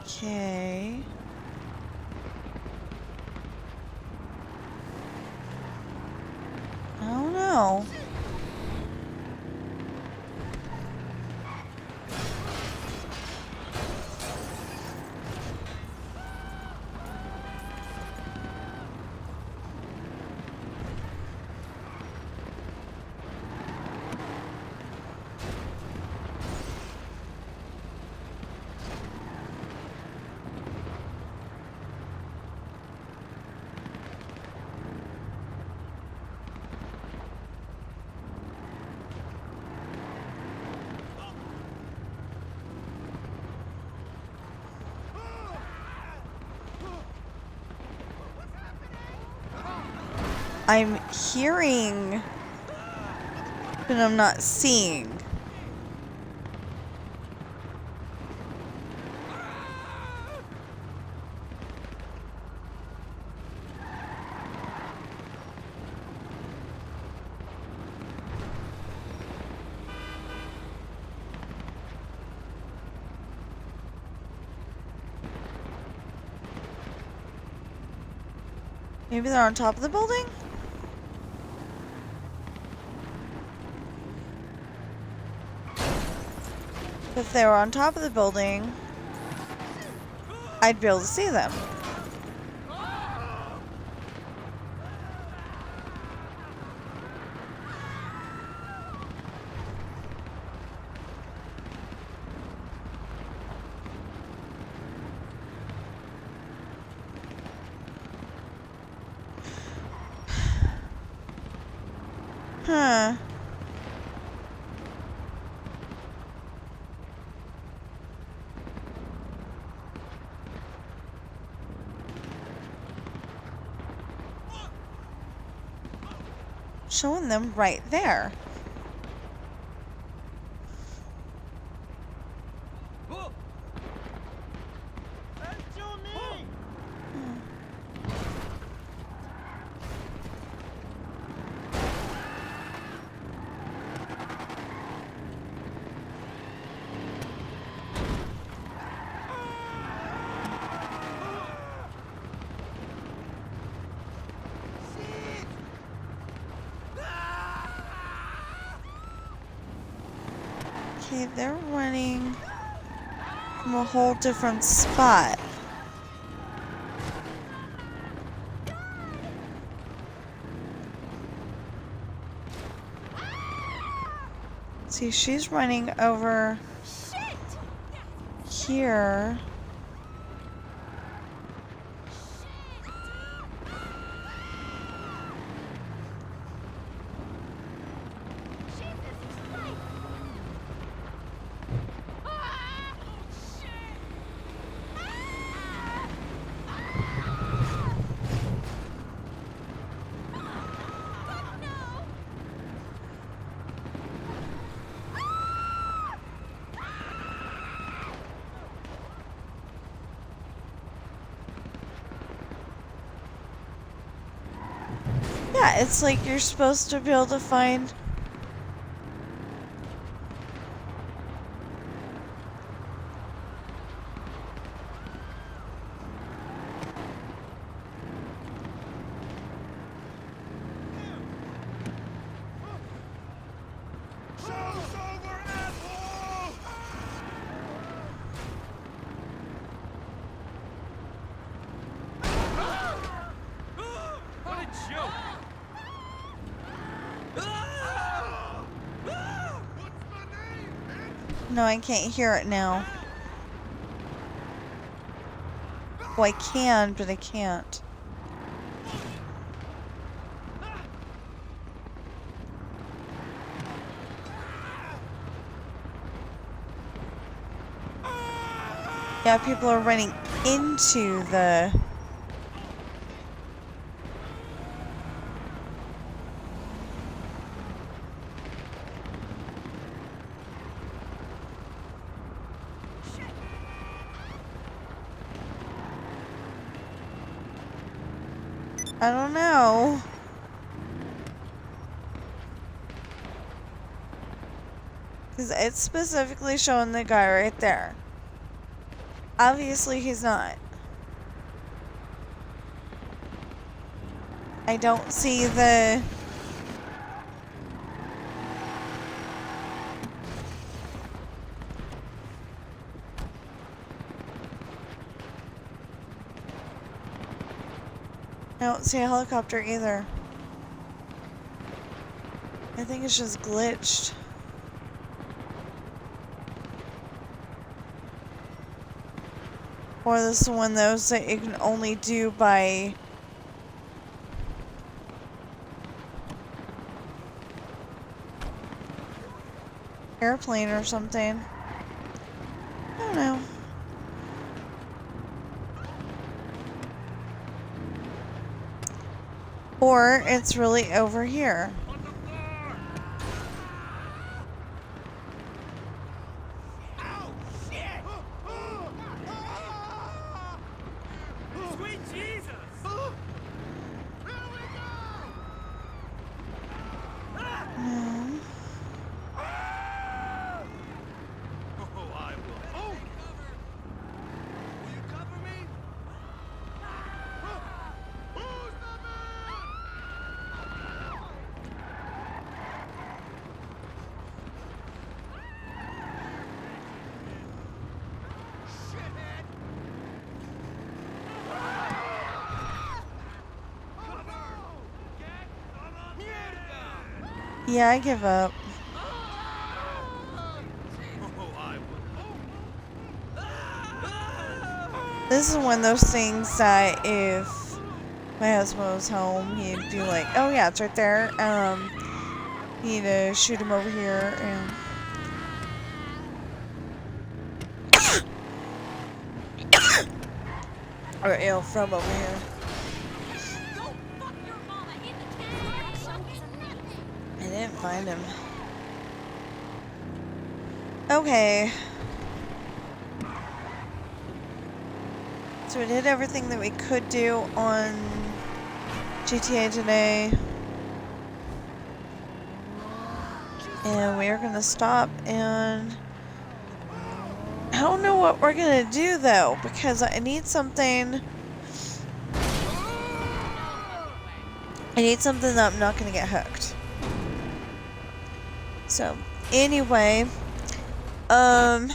Okay. I don't know. I'm hearing, but I'm not seeing. Maybe they're on top of the building? If they were on top of the building, I'd be able to see them. Huh. showing them right there. Okay, they're running from a whole different spot. See, she's running over here. Yeah, it's like you're supposed to be able to find... No, I can't hear it now. Well, I can, but I can't. Yeah, people are running into the... I don't know. Because it's specifically showing the guy right there. Obviously, he's not. I don't see the... I don't see a helicopter either. I think it's just glitched. Or this is one of those that you can only do by... airplane or something. I don't know. Or it's really over here. Sweet Jesus! No. Oh, I will. Oh! Will you cover me? Who's the man? Shithead! Cover! Get on a mierda! Yeah, I give up. Oh, I will. This is one of those things that if my husband was home, he'd be like, oh yeah, it's right there. You need to shoot him over here and... or from over here. Go fuck your mama in the tank. find him. Okay. So we did everything that we could do on GTA today. And we are going to stop, and I don't know what we're going to do though, because I need something. I need something that I'm not going to get hooked. So, anyway, I'm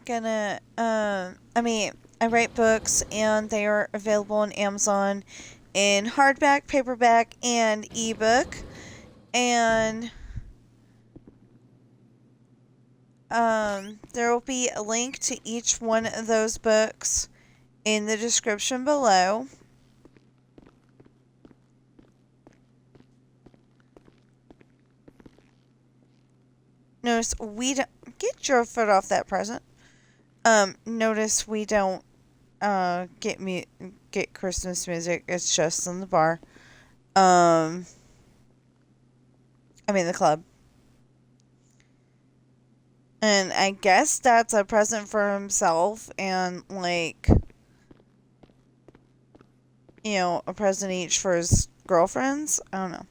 gonna, I write books, and they are available on Amazon in hardback, paperback, and ebook. And, there will be a link to each one of those books in the description below. Notice we don't get your foot off that present. Notice we don't get Christmas music. It's just in the bar. The club. And I guess that's a present for himself, and like, a present each for his girlfriends. I don't know.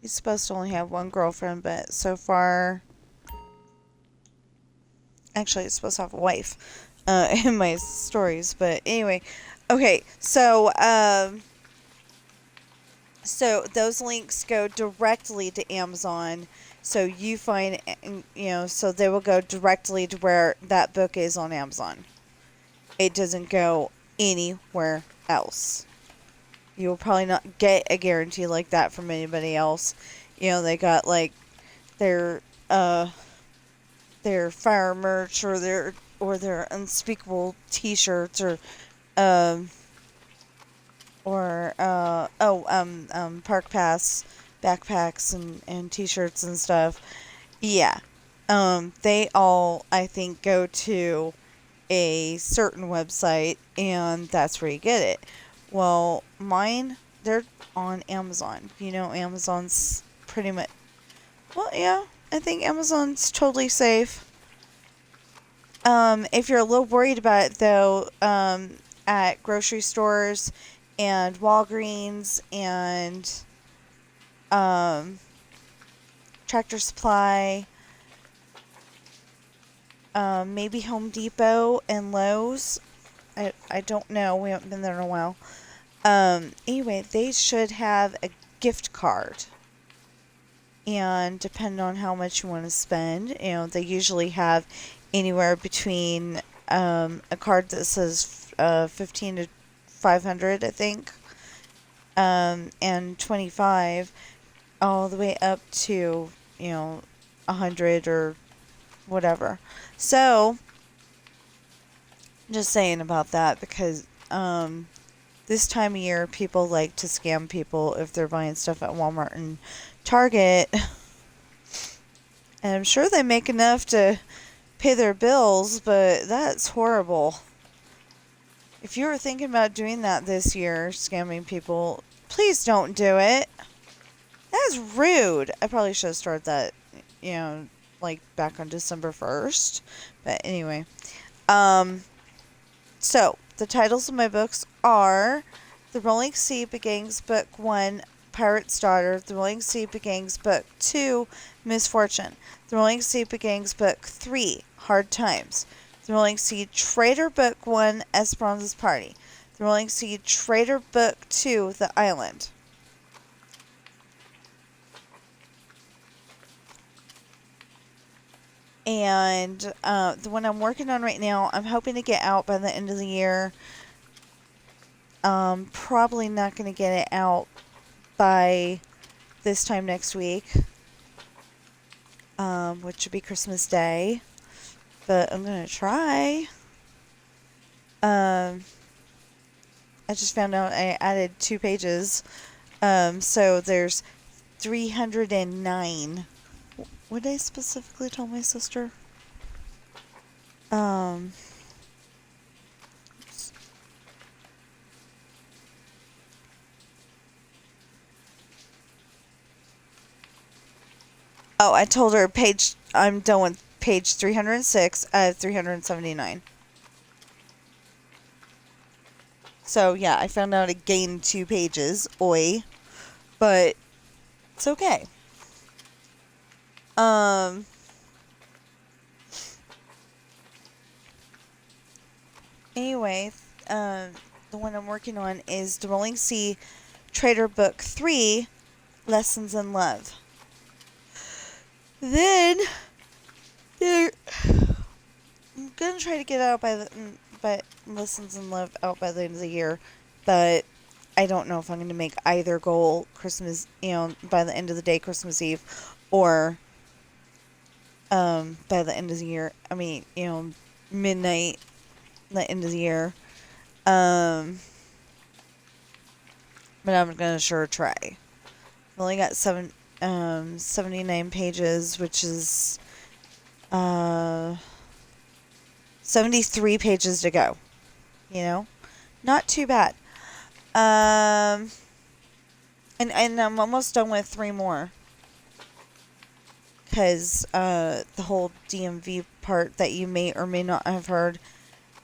He's supposed to only have one girlfriend, but so far, actually, he's supposed to have a wife, in my stories. But anyway, okay, so those links go directly to Amazon. So you find, so they will go directly to where that book is on Amazon. It doesn't go anywhere else. You will probably not get a guarantee like that from anybody else. They got like their fire merch, or their unspeakable T-shirts, or park pass backpacks and T-shirts and stuff. Yeah, they all, I think, go to a certain website, and that's where you get it. Well, mine, they're on Amazon. Amazon's pretty much, well, yeah, I think Amazon's totally safe. If you're a little worried about it, though, at grocery stores and Walgreens and Tractor Supply, maybe Home Depot and Lowe's. I don't know. We haven't been there in a while. Anyway, they should have a gift card. And depending on how much you want to spend, they usually have anywhere between a card that says 15 to 500, I think, and 25, all the way up to 100 or whatever. So, just saying about that, because this time of year, people like to scam people if they're buying stuff at Walmart and Target. And I'm sure they make enough to pay their bills, but that's horrible. If you were thinking about doing that this year, scamming people, please don't do it. That's rude. I probably should have started that, like back on December 1st. But anyway. So, the titles of my books are The Rolling Sea Begins Book 1, Pirate's Daughter. The Rolling Sea Begins Book 2, Misfortune. The Rolling Sea Begins Book 3, Hard Times. The Rolling Sea Traitor Book 1, Esperanza's Party. The Rolling Sea Traitor Book 2, The Island. And the one I'm working on right now, I'm hoping to get out by the end of the year. Probably not going to get it out by this time next week, which would be Christmas Day. But I'm going to try. I just found out I added 2 pages So there's 309. What did I specifically tell my sister? Oh, I told her I'm done with page 306 out of 379. So, yeah, I found out it gained 2 pages. Oi. But it's okay. Anyway, the one I'm working on is the Rolling Sea Traitor Book 3, Lessons in Love. Then, I'm gonna try to get out by Lessons in Love out by the end of the year, but I don't know if I'm gonna make either goal Christmas, by the end of the day, Christmas Eve, or by the end of the year. I mean, midnight, the end of the year. But I'm gonna sure try. I've only got 79 pages, which is 73 pages to go. Not too bad. And I'm almost done with 3 more. Because the whole DMV part that you may or may not have heard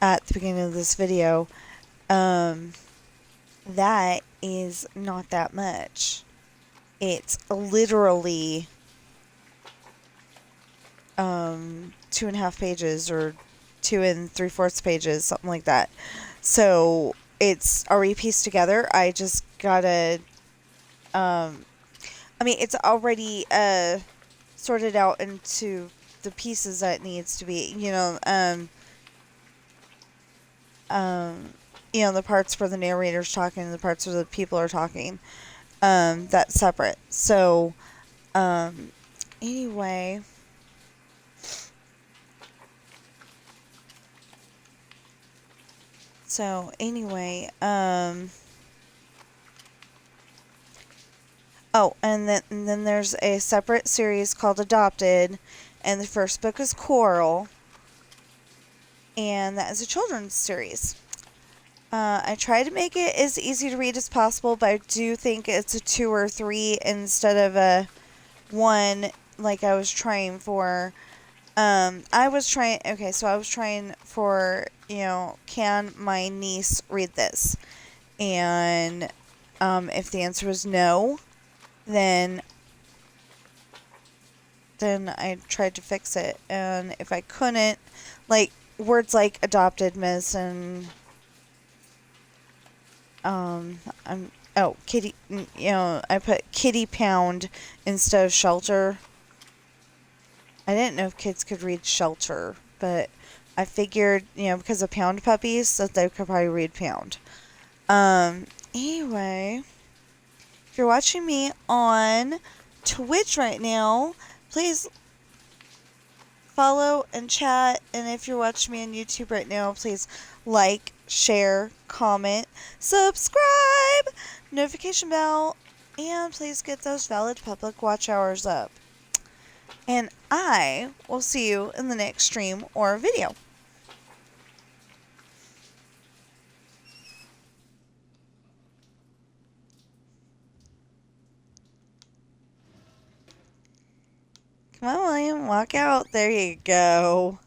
at the beginning of this video, that is not that much. It's literally 2.5 pages or 2 3/4 pages, something like that. So it's already pieced together. I just gotta, it's already sorted out into the pieces that it needs to be. The parts where the narrator's talking and the parts where the people are talking. That's separate. So, anyway. Oh, and then there's a separate series called Adopted, and the first book is Coral, and that is a children's series. I try to make it as easy to read as possible, but I do think it's a 2 or 3 instead of a 1 like I was trying for. I was trying for, can my niece read this? And if the answer was no, then I tried to fix it. And if I couldn't, words like adopted, miss, and kitty, I put kitty pound instead of shelter. I didn't know if kids could read shelter, but I figured, because of pound puppies, that they could probably read pound. Anyway, if you're watching me on Twitch right now, please follow and chat. And if you're watching me on YouTube right now, please like, share, comment, subscribe, notification bell, and please get those valid public watch hours up. And I will see you in the next stream or video. Come on, William, walk out. There you go.